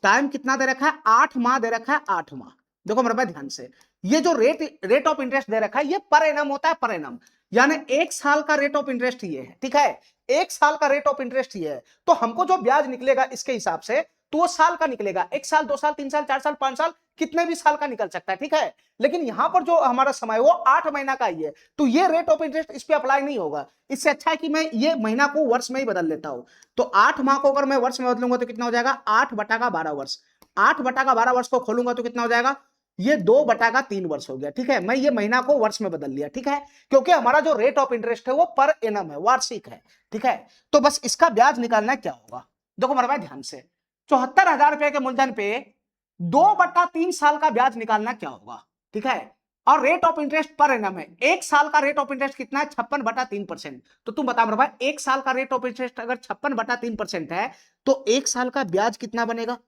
टाइम कितना दे रखा है, 8 माह दे रखा है, 8 माह। देखो मेरे भाई ध्यान से, ये जो रेट ऑफ इंटरेस्ट दे रखा है ये पर एनम होता है, पर एनम, यानी 1 साल का रेट ऑफ इंटरेस्ट ये है। ठीक है, 1 साल का रेट ऑफ इंटरेस्ट ये है, तो हमको जो ब्याज निकलेगा इसके हिसाब से तो वो साल का निकलेगा, 1 साल 2 साल 3 साल 4 साल 5 साल कितने भी साल का निकल सकता है। ठीक है, लेकिन यहां पर जो हमारा समय वो 8 महीना का ही है, तो ये रेट ऑफ इंटरेस्ट इस पे अप्लाई नहीं होगा। इससे अच्छा है कि मैं ये महीना को वर्ष में ही बदल लेता हूं। तो 8 माह को अगर मैं वर्ष में बदलूंगा तो कितना हो जाएगा, 8 बटा का 12 वर्ष, 8 बटा का 12 वर्ष को खोलूंगा तो कितना हो जाएगा, ये 2 बटा का 3 वर्ष हो गया। ठीक है, मैं ये महीना को वर्ष में बदल लिया। ठीक है, क्योंकि हमारा जो रेट ऑफ इंटरेस्ट है वो पर एनम है, वार्षिक है। ठीक है, तो बस इसका ब्याज निकालना क्या होगा, देखो मेरे भाई ध्यान से, 74,000 रुपए के मूलधन पे 2/3 साल का ब्याज निकालना क्या होगा। ठीक है, और rate of interest per annum है, 1 साल का रेट ऑफ इंटरेस्ट कितना है, 56/3%। तो तुम बता मेरे भाई, 1 साल का रेट ऑफ इंटरेस्ट अगर 56/3% है तो 1 साल का ब्याज कितना बनेगा,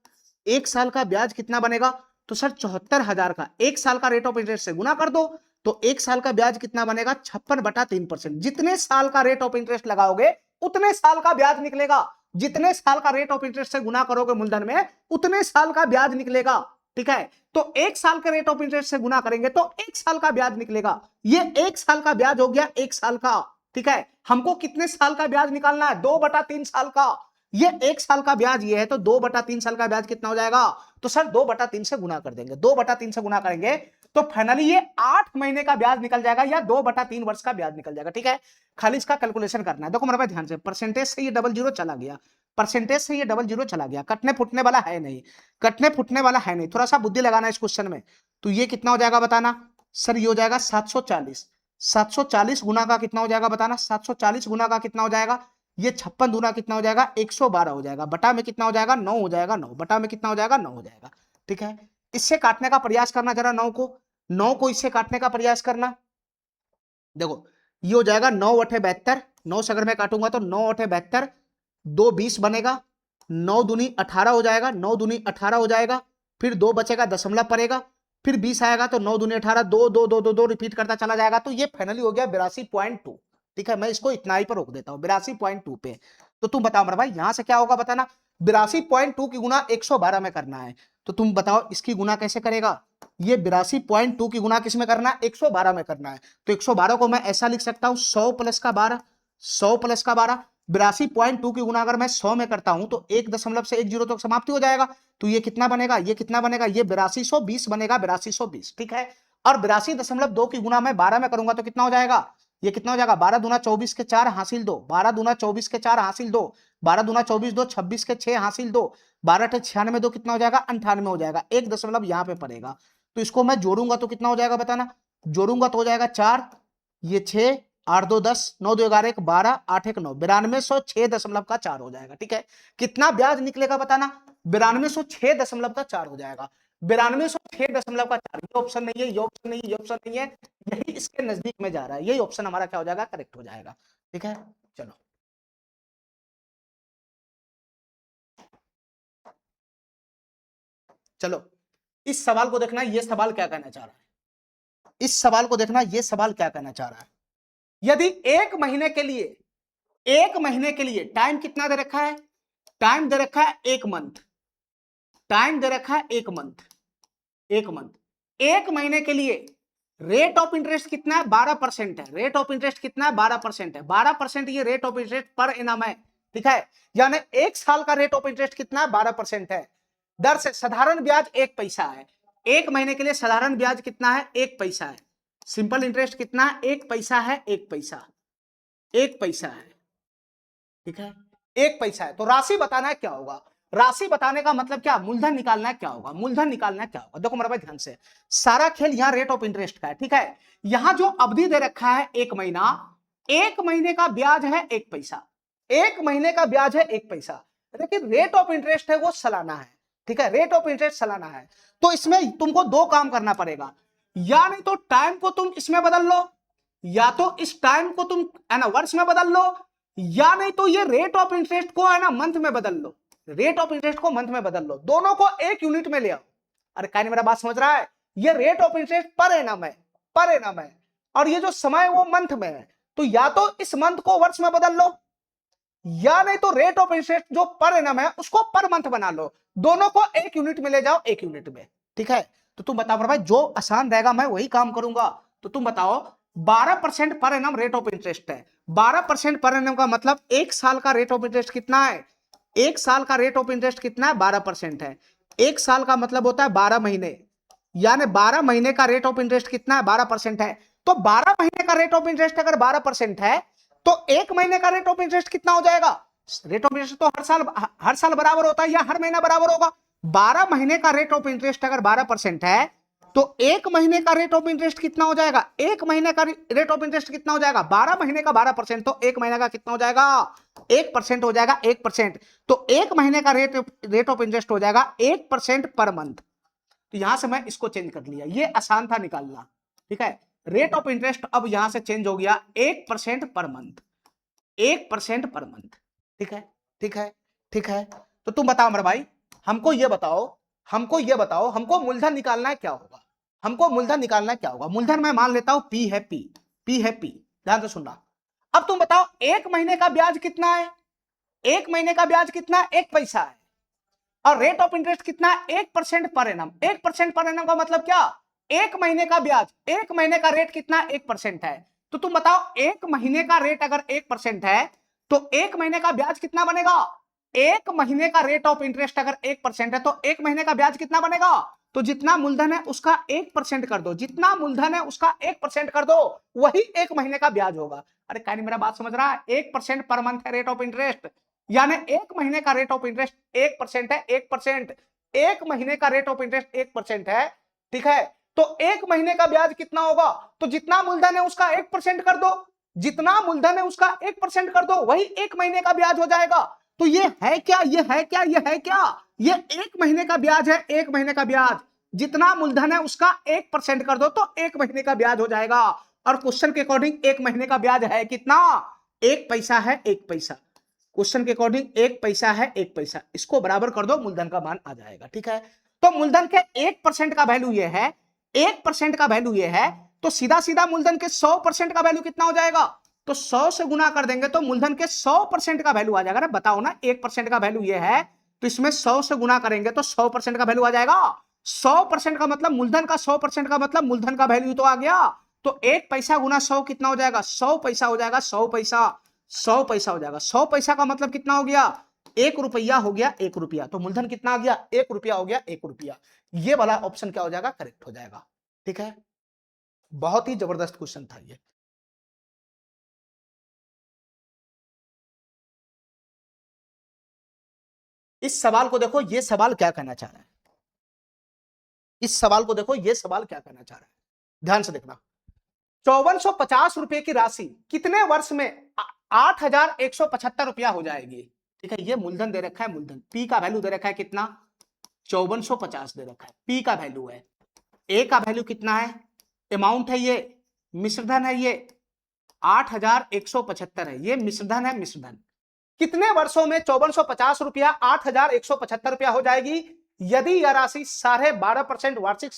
1 साल का ब्याज कितना बनेगा, तो सर 74,000 का 1 साल का रेट ऑफ इंटरेस्ट से गुना कर दो तो 1 साल का ब्याज कितना बनेगा, 56/3%। जितने साल का रेट ऑफ इंटरेस्ट लगाओगे उतने साल का ब्याज निकलेगा, जितने साल का रेट ऑफ इंटरेस्ट से गुना करोगे मूलधन में उतने साल का ब्याज निकलेगा। ठीक है, तो 1 साल के रेट ऑफ इंटरेस्ट से गुना करेंगे तो 1 साल का ब्याज निकलेगा, ये 1 साल का ब्याज हो गया, 1 साल का। ठीक है, हमको कितने साल का ब्याज निकालना है, 2/3 साल का। ये 1 साल का ब्याज ये है, तो 2/3 साल का ब्याज कितना हो जाएगा, तो सर 2/3 से गुना कर देंगे, 2/3 से गुना करेंगे तो फाइनली ये 8 महीने का ब्याज निकल जाएगा या 2/3 वर्ष का ब्याज निकल जाएगा। ठीक है, खाली इसका कैलकुलेशन करना है। देखो मेरे भाई ध्यान से, परसेंटेज से ये डबल जीरो चला गया, परसेंटेज से ये डबल जीरो चला गया, कटने फुटने वाला है नहीं, कटने फुटने वाला है नहीं, थोड़ा सा बुद्धि लगाना इस क्वेश्चन में। तो ये कितना हो जाएगा बताना सर, ये हो जाएगा 740, 740 गुना का कितना हो जाएगा बताना, 740 गुना का कितना हो जाएगा, ये 56 गुना कितना हो जाएगा, 112 हो जाएगा, बटा में कितना हो जाएगा 9 हो जाएगा, 9 बटा में कितना हो जाएगा 9 हो जाएगा। ठीक है, इससे काटने का प्रयास करना जरा, 9 को इससे काटने का प्रयास करना। देखो ये हो जाएगा 9×8 = 72, 9 से अगर मैं काटूंगा तो 9×8 = 72, 2 20 बनेगा, 9 दूनी 18 हो जाएगा, 9 दूनी 18 हो जाएगा, फिर 2 बचेगा, दशमलव पड़ेगा, फिर 20 आएगा तो 9 दूनी 18, 2 2 2 2 2 रिपीट करता चला जाएगा, तो ये फाइनली हो गया 82.2। ठीक है, मैं इसको इतना ही पर रोक देता हूं 82.2 पे। तो तुम बताओ मेरा भाई यहां से क्या होगा बताना, 82.2 की गुना 112 में करना है, तो तुम बताओ इसकी गुना कैसे करेगा, ये 82.2 की गुना किस में करना है, 112 में करना है। तो 112 को मैं ऐसा लिख सकता हूं 100 प्लस का 12, 100 प्लस का 12, 82.2 की गुना अगर मैं 100 में करता हूं तो 1 दशमलव से 1 जीरो तक समाप्ति हो जाएगा, तो ये कितना बनेगा, ये कितना बनेगा, ये 8220 बनेगा, 8220। ठीक है, और 82.2 की गुना मैं 12 में करूंगा तो कितना हो जाएगा, ये कितना हो जाएगा, 12 दूना 24 के 4 हासिल 2, 12 दूना 24 के 4 हासिल 2, 12 दूना 24 2, 26 के 6 हासिल 2, 12 × 96 2 कितना हो जाएगा, 98 हो जाएगा, 1 दशमलव यहां पे पड़ेगा। तो इसको मैं जोड़ूंगा तो कितना हो जाएगा बताना, जोड़ूंगा तो हो जाएगा 4, ये 6, 8 2 10, 9 2 11 1 12, 8 1 9, 9206.4 हो जाएगा। ठीक है, कितना ब्याज निकलेगा बताना, 9206.4 हो जाएगा, 9206.4। ये ऑप्शन नहीं है, ये ऑप्शन नहीं है, ये ऑप्शन नहीं है, यही इसके नजदीक में जा रहा है, यही ऑप्शन हमारा क्या हो जाएगा, करेक्ट हो जाएगा। ठीक है, चलो चलो इस सवाल को देखना, ये सवाल क्या कहना चाह रहा है, इस सवाल को देखना, ये सवाल क्या कहना चाह रहा है। यदि 1 महीने के लिए, 1 महीने के लिए टाइम कितना दे रखा है, टाइम दे रखा है 1 मंथ, टाइम दे रखा है 1 मंथ, 1 मंथ, 1 महीने के लिए रेट ऑफ इंटरेस्ट कितना है, 12% है, रेट ऑफ इंटरेस्ट कितना है, 12% है, 12% ये रेट ऑफ इंटरेस्ट पर इनाम है। ठीक है, यानी 1 साल का रेट ऑफ इंटरेस्ट कितना है, 12% है। दर से साधारण ब्याज 1 पैसा है, 1 महीने के लिए साधारण ब्याज कितना है, 1 पैसा है। सिंपल इंटरेस्ट कितना है, 1 पैसा है, 1 पैसा, 1 पैसा है। ठीक है, 1 पैसा है, तो राशि बताना है क्या होगा, राशि बताने का मतलब क्या, मूलधन निकालना है क्या होगा, मूलधन निकालना है क्या होगा। देखो मेरा भाई ध्यान से, सारा खेल यहाँ रेट ऑफ इंटरेस्ट का है। ठीक है, यहाँ जो अवधि दे रखा है 1 महीना, 1 महीने का ब्याज है 1 पैसा, 1 महीने का ब्याज है 1 पैसा, लेकिन रेट ऑफ इंटरेस्ट है वो सालाना है। ठीक है, रेट ऑफ इंटरेस्ट सालाना है, तो इसमें तुमको 2 काम करना पड़ेगा, या नहीं तो टाइम को तुम इसमें बदल लो, या तो इस टाइम को तुम है ना वर्ष में बदल लो, या नहीं तो ये रेट ऑफ इंटरेस्ट को है ना मंथ में बदल लो, रेट ऑफ इंटरेस्ट को मंथ में बदल लो, दोनों को 1 यूनिट में ले आओ। अरे क्या नहीं मेरा बात समझ रहा है, ये rate of interest per annum है, पर एनम है, और ये जो समय वो मंथ में है, तो या तो इस मंथ को वर्ष में बदल लो, या नहीं तो रेट ऑफ इंटरेस्ट जो पर एनम है उसको पर मंथ बना लो, दोनों को 1 यूनिट में ले जाओ, 1 यूनिट में। ठीक है, तो तुम बताओ भाई जो आसान रहेगा मैं वही काम करूंगा। तो तुम बताओ 12% per annum rate of interest है, 12% पर एनम का मतलब 1 साल का रेट ऑफ इंटरेस्ट कितना है, 1 साल का रेट ऑफ इंटरेस्ट कितना है, 12% है। 1 साल का मतलब होता है 12 महीने, यानी 12 महीने का रेट ऑफ इंटरेस्ट कितना है, 12% है। तो 12 महीने का रेट ऑफ इंटरेस्ट अगर 12% है तो 1 महीने का रेट ऑफ इंटरेस्ट कितना हो जाएगा, रेट ऑफ इंटरेस्ट तो हर साल बराबर होता है या हर महीना बराबर होगा। 12 महीने का रेट ऑफ इंटरेस्ट अगर 12% है तो 1 महीने का रेट ऑफ इंटरेस्ट कितना हो जाएगा, 1 महीने का रेट ऑफ इंटरेस्ट कितना हो जाएगा, 12 महीने का 12%, तो 1 महीने का कितना हो जाएगा, 1% हो जाएगा, 1%। तो 1 महीने का रेट ऑफ इंटरेस्ट हो जाएगा 1% पर मंथ। तो यहां से मैं इसको चेंज कर लिया, ये आसान था निकालना। ठीक है, रेट ऑफ इंटरेस्ट अब यहां से चेंज हो गया 1% पर मंथ, 1% पर मंथ। ठीक है, ठीक है, ठीक है। तो तुम बताओ मेरे भाई, हमको ये बताओ, हमको मूलधन निकालना है क्या होगा, हमको मूलधन निकालना है क्या होगा। मूलधन मैं मान लेता हूं पी है, पी है, पी, ध्यान से सुनना। अब तुम बताओ 1 महीने का ब्याज कितना है, 1 महीने का ब्याज कितना, 1 पैसा है, और रेट ऑफ इंटरेस्ट कितना है, 1% पर एनम। 1% पर एनम का मतलब क्या, 1 महीने का ब्याज, 1 महीने का रेट कितना, 1% है, तो तुम बताओ एक महीने का रेट अगर 1% है तो एक महीने का ब्याज कितना बनेगा? एक महीने का रेट ऑफ इंटरेस्ट अगर 1% है तो एक महीने का ब्याज कितना बनेगा? तो जितना मूलधन है उसका 1% कर दो, जितना मूलधन है उसका 1% कर दो, वही एक महीने का ब्याज होगा। अरे क्या नहीं मेरा बात समझ रहा है? 1% पर मंथ है रेट ऑफ इंटरेस्ट, यानी एक महीने का रेट ऑफ इंटरेस्ट 1% है। 1%, एक महीने का रेट ऑफ इंटरेस्ट 1% है, ठीक है। तो एक महीने का ब्याज कितना होगा? तो जितना मूलधन है उसका 1% कर दो, जितना मूलधन है उसका 1% कर दो, वही एक महीने का ब्याज हो जाएगा। तो ये है क्या, ये है क्या, ये है क्या? ये एक महीने का ब्याज है, एक महीने का ब्याज। जितना मूलधन है उसका 1% कर दो तो एक महीने का ब्याज हो जाएगा। और क्वेश्चन के अकॉर्डिंग एक महीने का ब्याज है कितना? 1 पैसा है, 1 पैसा। क्वेश्चन के अकॉर्डिंग 1 पैसा है, 1 पैसा। इसको बराबर कर दो, मूलधन का मान आ जाएगा, ठीक है। तो मूलधन के 1% का वैल्यू ये है, 1% का वैल्यू ये है, तो सीधा सीधा मूलधन के 100% का वैल्यू कितना हो जाएगा? तो 100 से गुना कर देंगे तो मूलधन के 100% का वैल्यू आ जाएगा। बताओ ना, 1% का वैल्यू ये है तो इसमें 100 से गुना करेंगे तो 100% का वैल्यू आ जाएगा। 100% का मतलब मूलधन का 100% का मतलब मूलधन का वैल्यू तो आ गया। तो 1 पैसा गुना 100 कितना हो जाएगा? 100 पैसा हो जाएगा। 100 पैसा, 100 पैसा हो जाएगा। 100 पैसा का मतलब कितना हो गया? 1 रुपया हो गया, 1 रुपया। तो मूलधन कितना आ गया? 1 रुपया हो गया, 1 रुपया। ये वाला ऑप्शन क्या हो जाएगा? करेक्ट हो जाएगा, ठीक है। बहुत ही जबरदस्त क्वेश्चन था ये। इस सवाल को देखो, ये सवाल क्या कहना चाह रहा है? इस सवाल को देखो, ये सवाल क्या कहना चाह रहा है, ध्यान से देखना। 5450 रुपए की राशि कितने वर्ष में 8175 रुपया हो जाएगी? ठीक है, ये मूलधन दे रखा है, मूलधन पी का वैल्यू दे रखा है कितना? 5450 दे रखा है, पी का वैल्यू है। ए का वैल्यू कितना है? अमाउंट है ये, मिश्रधन है ये, 8175 है, ये मिश्रधन है, मिश्रधन। कितने वर्षों में 5450 रुपया 8175 रुपया हो जाएगी? यदि यह राशि 12.5% वार्षिक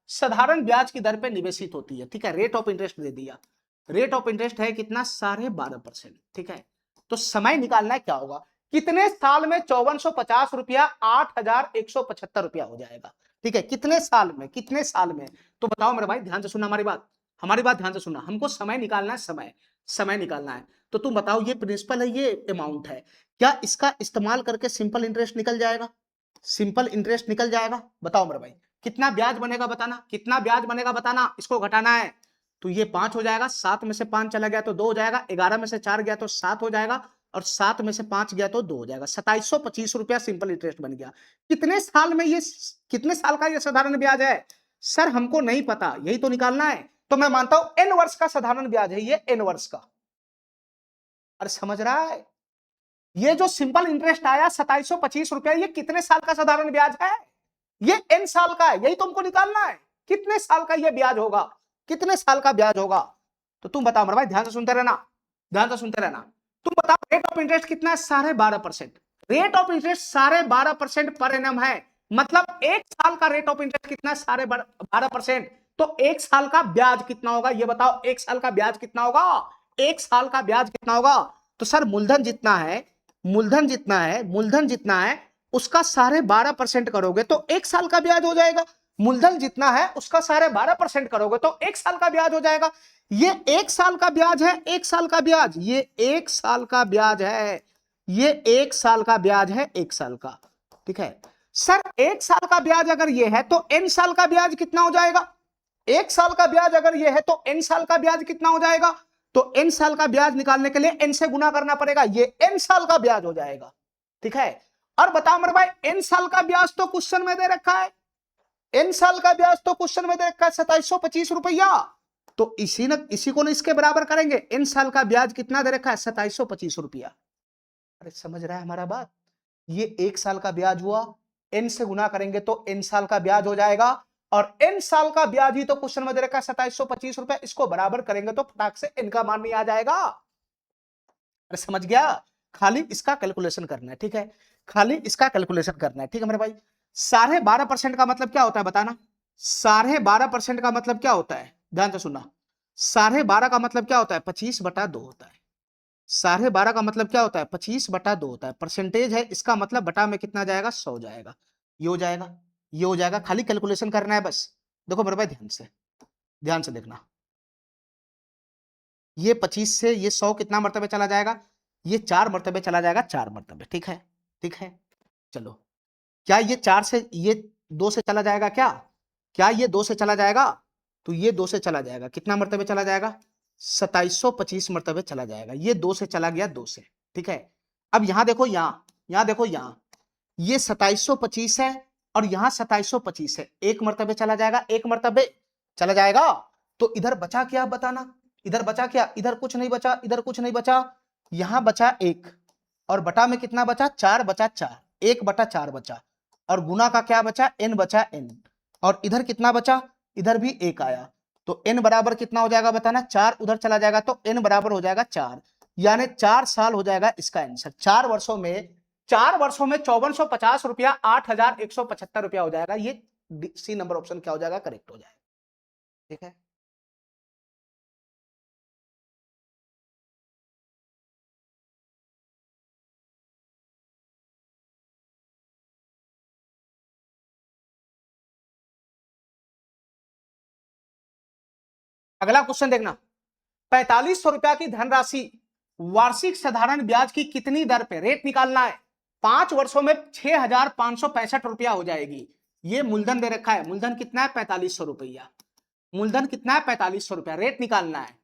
साधारण ब्याज की दर पर निवेशित होती है, ठीक है। रेट ऑफ इंटरेस्ट दे दिया, रेट ऑफ इंटरेस्ट है कितना? 12.5%, ठीक है। तो समय निकालना है, क्या होगा? कितने साल में 5450 रुपया 8175 रुपया हो जाएगा? ठीक है, कितने साल में, कितने साल में? तो बताओ मेरे भाई, ध्यान से सुनना हमारी बात, हमारी बात ध्यान से सुनना। हमको समय निकालना है, समय, समय निकालना है। तो तुम बताओ, ये प्रिंसिपल है, ये अमाउंट है, क्या इसका इस्तेमाल करके सिंपल इंटरेस्ट निकल जाएगा? सिंपल इंटरेस्ट निकल जाएगा? बताओ मेरे भाई, कितना ब्याज बनेगा बताना, कितना ब्याज बनेगा बताना। इसको घटाना है तो ये 5 हो जाएगा, 7 में से 5 चला गया तो 2 हो जाएगा, 11 में से 4 गया तो 7 हो जाएगा, और 7 में से 5 गया तो 2 हो जाएगा। 2725 रुपया सिंपल इंटरेस्ट बन गया। कितने साल में ये, कितने साल का ये साधारण ब्याज है? सर हमको नहीं पता, यही तो निकालना है। तो मैं मानता हूं n वर्ष का साधारण ब्याज है ये, n वर्ष का। अरे समझ रहा है? ये जो सिंपल इंटरेस्ट आया 2725 रुपया, ये कितने साल का साधारण ब्याज है? ये n साल का है, यही तुमको निकालना है। कितने साल का ये ब्याज होगा, कितने साल का ब्याज होगा? तो तुम बताओ मेरे भाई, ध्यान से सुनते रहना, ध्यान से सुनते रहना। तुम बताओ रेट ऑफ इंटरेस्ट कितना है? 12.5%। Rate of interest 12.5% per annum है, मतलब एक साल का रेट ऑफ इंटरेस्ट कितना है? 12.5%। तो एक साल का ब्याज कितना होगा ये बताओ? एक साल का ब्याज कितना होगा? एक साल का ब्याज कितना होगा? तो सर मूलधन जितना है, मूलधन जितना है, मूलधन जितना है उसका 12.5% करोगे तो एक साल का ब्याज हो जाएगा। मूलधन जितना है उसका 12.5% करोगे तो एक साल का ब्याज हो जाएगा। ये एक साल का ब्याज है, एक साल का ब्याज, ये एक साल का ब्याज है, ये एक साल का ब्याज है, एक साल का, ठीक है। सर एक साल का ब्याज अगर ये है तो n साल का ब्याज कितना हो जाएगा? एक साल का ब्याज अगर ये है तो n साल का ब्याज कितना हो जाएगा? तो n साल का ब्याज निकालने के लिए n से गुना करना पड़ेगा, ये n साल का ब्याज हो जाएगा, ठीक है। और बताओ मेरे भाई, n साल का ब्याज तो क्वेश्चन में दे रखा है, n साल का ब्याज तो क्वेश्चन में दे रखा है 2725 रुपया। तो इसी को ना इसके बराबर करेंगे। n साल का ब्याज कितना दे रखा है? 2725 रुपया। अरे समझ रहा है हमारा बात? ये एक साल का ब्याज हुआ, n से गुना करेंगे तो n साल का ब्याज हो जाएगा, और n साल का ब्याज ही तो क्वेश्चन में दे रखा है 2725 रुपया। इसको बराबर करेंगे तो फटाक से n का मान नहीं आ जाएगा। अरे समझ गया? खाली इसका कैलकुलेशन करना है, ठीक है, खाली इसका कैलकुलेशन करना है, ठीक है मेरे भाई। 12.5% का मतलब क्या होता है बताना? 12.5% का मतलब क्या होता है? ध्यान से सुनना। 12.5 का मतलब क्या होता है? 25/2 होता है। 12.5 का मतलब क्या होता है? 25/2 होता है। परसेंटेज है, इसका मतलब बटा में कितना जाएगा? 100 जाएगा। ये हो जाएगा, ये हो जाएगा। खाली कैलकुलेशन करना है बस। देखो मेरे भाई, ध्यान से, ध्यान से देखना। ये 25 से ये 100 कितना मरतबे चला जाएगा, ये 4 मरतबे चला जाएगा, 4 मरतबे, ठीक है, ठीक है। चलो, क्या ये 4 से ये 2 से चला जाएगा क्या, क्या ये 2 से चला जाएगा, तो ये 2 से चला जाएगा, कितना मरतबे चला जाएगा, 2725 मरतबे चला जाएगा, ये 2 से चला गया, 2 से, ठीक है। अब यहां देखो, यहां देखो, यहां ये 2725 है और यहां 2725 है, एक मरतबे चला जाएगा, एक मरतबे चला जाएगा। तो इधर बचा क्या बताना, इधर बचा क्या, इधर कुछ नहीं बचा, इधर कुछ नहीं बचा, यहां बचा 1 और बटा में कितना बचा, 4 बचा, 4 1/4 बचा, और गुना का क्या बचा, n बचा, n, और इधर कितना बचा, इधर भी 1 आया, तो n बराबर कितना हो जाएगा बताना, 4 उधर चला जाएगा तो n बराबर हो जाएगा 4, यानी 4 साल हो जाएगा इसका आंसर। 4 वर्षों में 5450 रुपया 8175 रुपया हो जाएगा। ये सी नंबर ऑप्शन क्या हो जाएगा, करेक्ट हो जाएगा, ठीक है। अगला क्वेश्चन देखना, 4500 रुपया की धनराशि वार्षिक साधारण ब्याज की कितनी दर पे रेट निकालना है, 5 वर्षों में 6565 रुपया हो जाएगी। ये मूलधन दे रखा है, मूलधन कितना है, 4500 रुपया, मूलधन कितना है, 4500 रुपया, रेट निकालना है,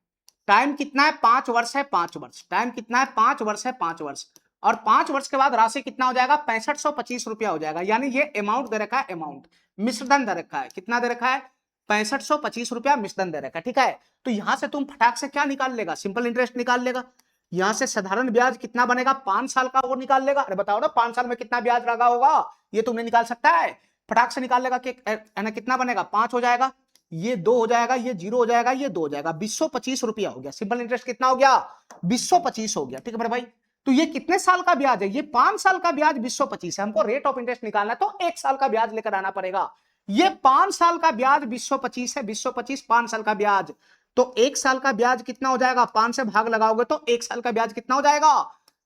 टाइम कितना है, 5 वर्ष है, 5 वर्ष, टाइम कितना है, 5 वर्ष है, 5 वर्ष, और 5 वर्ष के बाद राशि कितना हो जाएगा, 6525 रुपया हो जाएगा। यानी ये अमाउंट दे रखा है, अमाउंट मिश्रधन दे रखा है, कितना दे रखा है, 6525 रुपया मिश्रधन दे रखा है, ठीक है। तो यहां से तुम फटाक से क्या निकाल लेगा, सिंपल इंटरेस्ट निकाल लेगा। यहां से साधारण ब्याज कितना बनेगा, 5 साल का वो निकाल लेगा। अरे बताओ ना, 5 साल में कितना ब्याज लगा होगा, ये तुमने निकाल सकता है, फटाक से निकाल लेगा कि कितना बनेगा, 5 हो जाएगा, ये 2 हो जाएगा, ये 0 हो जाएगा, ये 2 हो जाएगा, 225 रुपया हो गया। सिंपल इंटरेस्ट कितना हो गया, 225 हो गया, ठीक है मेरे भाई। तो ये कितने साल का ब्याज है, ये 5 साल का ब्याज 225 है, हमको रेट ऑफ इंटरेस्ट निकालना है तो 1 साल का ब्याज लेकर आना पड़ेगा। ये 5 साल का ब्याज 225 है, 225 5 साल का ब्याज, तो 1 साल का ब्याज कितना हो जाएगा, 5 से भाग लगाओगे तो 1 साल का ब्याज कितना हो जाएगा,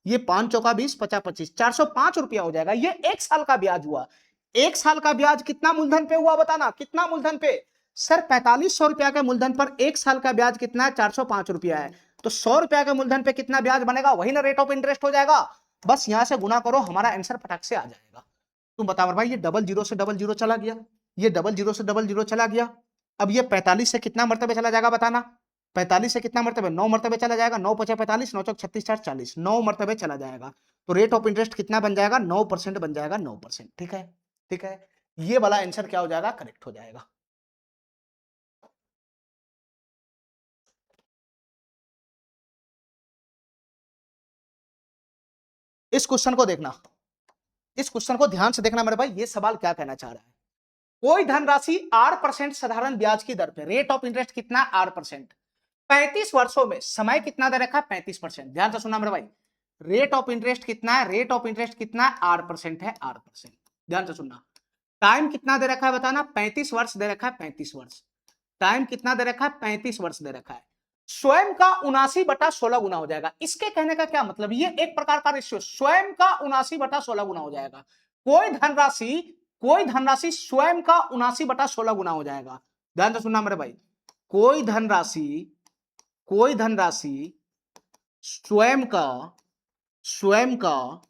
ये 5 चौका 20 50 25 405 रुपया हो जाएगा। ये 1 साल का ब्याज हुआ। 1 साल का ब्याज कितना मूलधन पे हुआ बताना, कितना मूलधन पे, सर 4500 रुपया के मूलधन पर 1 साल का ब्याज कितना है, 405 रुपया है, तो 100 रुपया के मूलधन पे कितना ब्याज बनेगा, वही ना रेट ऑफ इंटरेस्ट हो जाएगा। बस यहां से गुना करो, हमारा आंसर फटाक से आ जाएगा। तुम बताओ भाई, ये डबल जीरो से डबल जीरो चला गया, ये डबल जीरो से डबल जीरो चला गया। अब ये 45 से कितना मरतबे चला जाएगा बताना, 45 से कितना मरतबे, 9 मरतबे चला जाएगा, 9 5 45 9 चौक 36 4 40, 9 मरतबे चला जाएगा। तो रेट ऑफ इंटरेस्ट कितना बन जाएगा, 9% बन जाएगा, 9%, ठीक है, ठीक है। ये वाला आंसर क्या हो जाएगा, करेक्ट हो जाएगा। इस क्वेश्चन को देखना, इस क्वेश्चन को ध्यान से देखना मेरे भाई, ये सवाल क्या कहना चाह रहा है। कोई धनराशि 8% साधारण ब्याज की दर पे, रेट ऑफ इंटरेस्ट कितना, 8%, 35 वर्षों में, समय कितना दे रखा है, 35%, ध्यान से सुनना मेरे भाई, रेट ऑफ इंटरेस्ट कितना है, रेट ऑफ इंटरेस्ट कितना है, 8% है, 8%, ध्यान से सुनना। टाइम कितना दे रखा है बताना, 35 वर्ष दे रखा है, 35 वर्ष, टाइम कितना दे रखा है, 35 वर्ष दे रखा है। स्वयं का 79/16 गुना हो जाएगा। इसके कहने का क्या मतलब, ये एक प्रकार का रेशियो, स्वयं का 79/16 गुना हो जाएगा। कोई धनराशि, कोई धनराशि स्वयं का 79/16 गुना हो जाएगा। ध्यान से सुनना मेरे भाई, कोई धनराशि, कोई धनराशि स्वयं का, स्वयं का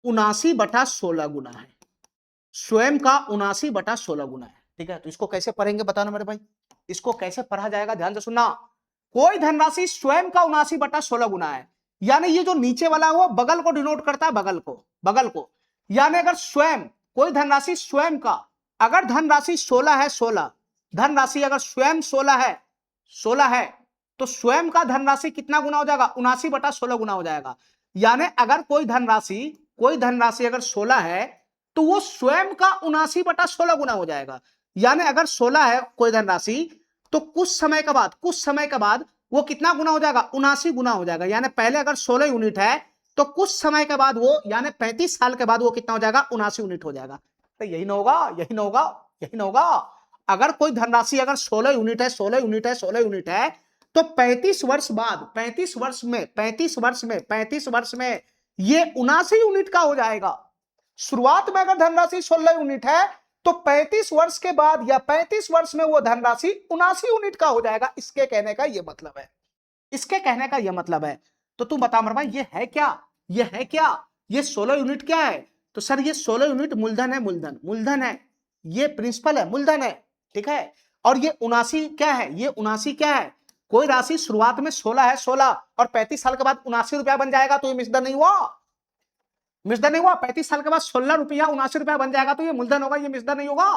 79/16 गुना है, स्वयं का 79/16 गुना है, ठीक है। तो इसको कैसे पढ़ेंगे बताना मेरे भाई, इसको कैसे पढ़ा जाएगा, ध्यान से सुनना। कोई धनराशि स्वयं का 79/16 गुना है, यानी ये जो नीचे वाला है वो बगल को डिनोट करता है, बगल को, बगल को, यानी अगर स्वयं, कोई धनराशि स्वयं का, अगर धनराशि 16 है, 16 धनराशि अगर स्वयं 16 है, 16 है, तो स्वयं का धनराशि कितना गुना हो जाएगा, 79/16 गुना हो जाएगा। यानी अगर कोई धनराशि, कोई धनराशि अगर 16 है तो वो स्वयं का 79/16 गुना हो जाएगा। यानी अगर 16 है कोई धनराशि, तो कुछ समय के बाद, कुछ समय के बाद वो कितना गुना हो जाएगा, 79 गुना हो जाएगा। यानी पहले अगर 16 यूनिट है तो कुछ समय के बाद वो, यानी 35 साल के बाद वो कितना हो जाएगा, 79 यूनिट हो जाएगा। तो यही ना होगा, यही ना होगा, यही ना होगा। अगर कोई धनराशि अगर 16 यूनिट है, 16 यूनिट है, 16 यूनिट है, तो 35 वर्ष बाद, 35 वर्ष में, 35 वर्ष में, 35 वर्ष में ये 79 यूनिट का हो जाएगा। शुरुआत में अगर धनराशि 16 यूनिट है तो 35 वर्ष के बाद या 35 वर्ष में वो धनराशि 79 यूनिट का हो जाएगा। इसके कहने का ये मतलब है। इसके कहने का यह मतलब है। तो तुम बता मेरे भाई ये है क्या, ये है क्या, ये 16 यूनिट क्या है? तो सर ये 16 यूनिट मूलधन है, मूलधन मूलधन है, ये प्रिंसिपल है, मूलधन है, ठीक है। और ये 79 क्या है, ये 79 क्या है? कोई राशि शुरुआत में 16 है, 16 और 35 साल के बाद 79 रुपया बन जाएगा तो ये मिसदर नहीं हुआ, मिसदर नहीं हुआ। 35 साल के बाद 16 रुपया 79 रुपया बन जाएगा तो ये मूलधन होगा, ये मिसदर नहीं होगा।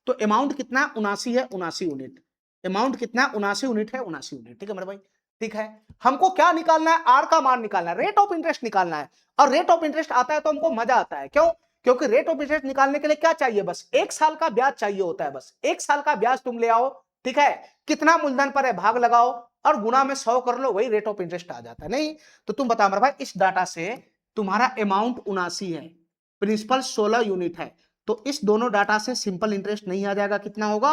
तो अमाउंट कितना है? 79 है, 79 यूनिट। अमाउंट कितना है? 79 यूनिट है, 79 यूनिट, ठीक है मेरे भाई, ठीक है। हमको क्या निकालना है? आर का मान निकालना है, रेट ऑफ इंटरेस्ट निकालना है। और रेट ऑफ इंटरेस्ट आता है तो हमको मजा आता है, क्यों? क्योंकि रेट ऑफ इंटरेस्ट निकालने के लिए क्या चाहिए? बस 1 साल का ब्याज चाहिए होता है, बस 1 साल का ब्याज तुम ले आओ, ठीक है। कितना मूलधन पर है भाग लगाओ और गुना में 100 कर लो, वही रेट ऑफ इंटरेस्ट आ जाता है। नहीं तो तुम बता मेरे भाई, इस डाटा से तुम्हारा अमाउंट 79 है, प्रिंसिपल 16 यूनिट है, तो इस दोनों डाटा से सिंपल इंटरेस्ट नहीं आ जाएगा, कितना होगा?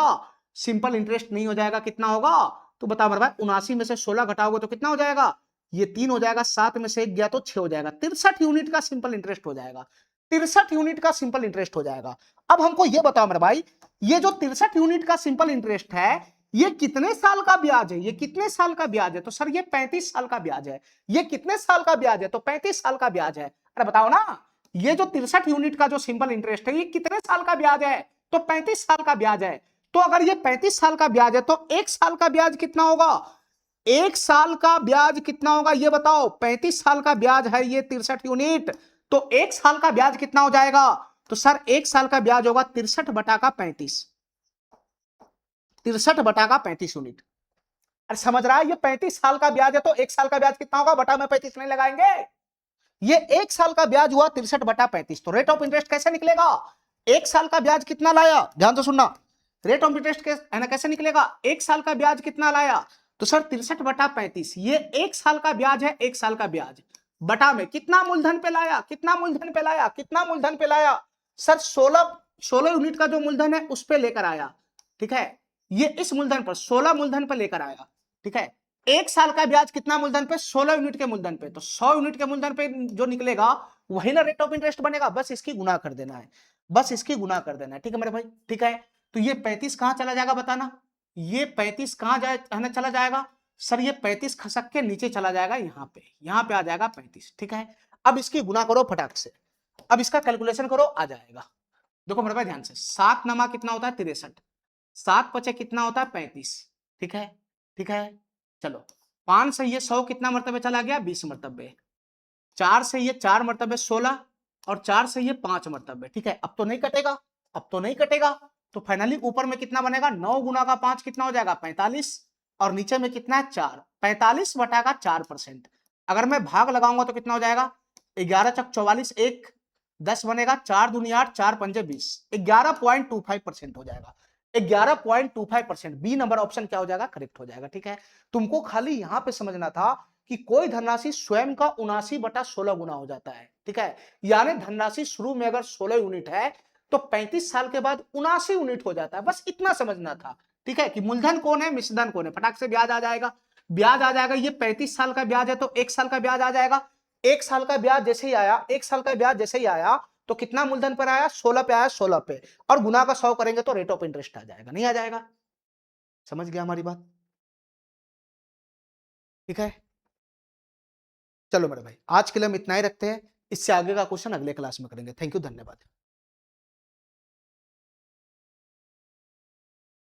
सिंपल इंटरेस्ट नहीं हो जाएगा, कितना होगा? तो बता मेरे भाई, 79 में से 16 घटाओगे तो कितना हो जाएगा? ये 3 हो जाएगा, 7 में से 1 गया तो 6 हो जाएगा, 63 यूनिट का सिंपल इंटरेस्ट हो जाएगा, 63 यूनिट का सिंपल इंटरेस्ट हो जाएगा। अब हमको ये बताओ मेरे भाई, ये जो 63 यूनिट का सिंपल इंटरेस्ट है, ये कितने साल का ब्याज है? ये कितने साल का ब्याज है? तो सर ये 35 साल का ब्याज है। ये कितने साल का ब्याज है? तो 35 साल का ब्याज है। अरे बताओ ना, ये जो 63 यूनिट का जो सिंपल इंटरेस्ट है, ये कितने साल का ब्याज है? तो 35 साल का ब्याज है। तो अगर ये 35 साल का ब्याज है तो 1 साल का ब्याज कितना होगा? 1 साल का ब्याज कितना होगा ये बताओ? 35 साल का ब्याज है ये 63 यूनिट, तो 1 साल का ब्याज कितना हो जाएगा? तो सर 1 साल का ब्याज होगा 63 बटा का 35, 63 बटा का 35 यूनिट। अरे समझ रहा है, ये 35 साल का ब्याज है तो 1 साल का ब्याज कितना होगा? बटा में 35 नहीं लगाएंगे, ये 1 साल का ब्याज हुआ 63 बटा 35। तो रेट ऑफ इंटरेस्ट कैसे निकलेगा? 1 साल का ब्याज कितना लाया, ध्यान से सुनना, रेट ऑफ इंटरेस्ट कैसे निकलेगा? 1 साल का ब्याज कितना लाया? तो सर 63 बटा 35, ये 1 साल का ब्याज है, 1 साल का ब्याज बटा में कितना मूलधन पे लाया, कितना मूलधन पे लाया, कितना मूलधन पे लाया? सर 16 यूनिट का जो मूलधन है उस पे लेकर आया, ठीक है। ये इस मूलधन पर 16 मूलधन पर लेकर आया, ठीक है। 1 साल का ब्याज कितना मूलधन पे? 16 यूनिट के मूलधन पे, तो 100 यूनिट के मूलधन पे जो निकलेगा वही ना रेट ऑफ इंटरेस्ट बनेगा, बस इसकी गुना कर देना है, बस इसकी गुना कर देना है, ठीक है मेरे भाई, ठीक है। तो ये 35 कहां चला जाएगा बताना, ये 35 कहां चला जाएगा? सर ये 35 खसक के नीचे चला जाएगा, यहां पे आ जाएगा 35, ठीक है। अब इसकी गुना करो फटाक से, अब इसका कैलकुलेशन करो, आ जाएगा। देखो मेरे भाई ध्यान से, 7 नमा कितना होता है? 63, 7 पचे कितना होता है? 35, ठीक है, ठीक है। चलो 5 से ये 100 कितना मरतबे चला गया? 20 मरतबे। 4 से ये 4 मरतबे 16 और 4 से ये 5 मरतबे, ठीक है। अब तो नहीं कटेगा, अब तो नहीं कटेगा, तो फाइनली ऊपर में कितना बनेगा? 9 गुना का 5 कितना हो जाएगा? 45, और नीचे में कितना है? 4, 45 बटा का 4%। अगर मैं भाग लगाऊंगा तो कितना हो जाएगा? 11 चक 44, 1 10 बनेगा, 4 दूनी 8, 4 पंजे 20, 11.25% हो जाएगा, 11.25%। बी नंबर ऑप्शन क्या हो जाएगा? करेक्ट हो जाएगा, ठीक है। तुमको खाली यहां पे समझना था कि कोई धनराशि स्वयं का 79 बटा 16 गुना हो जाता है, ठीक है। यानी धनराशि शुरू में अगर 16 यूनिट है तो 35 साल के बाद 79 यूनिट हो जाता है, बस इतना समझना था, ठीक है। कि मूलधन कौन है, मिश्रधन कौन है, फटाक से ब्याज आ जाएगा, ब्याज आ जाएगा। ये 35 साल का ब्याज है तो 1 साल का ब्याज आ जाएगा। 1 साल का ब्याज जैसे ही आया, 1 साल का ब्याज जैसे ही आया तो कितना मूलधन पर आया? 16 पे आया, 16 पे, और गुना का 100 करेंगे तो रेट ऑफ इंटरेस्ट आ जाएगा, नहीं आ जाएगा? समझ गया हमारी बात, ठीक है। चलो मेरे भाई आज के लिए हम इतना ही रखते हैं, इससे आगे का क्वेश्चन अगले क्लास में करेंगे। थैंक यू, धन्यवाद।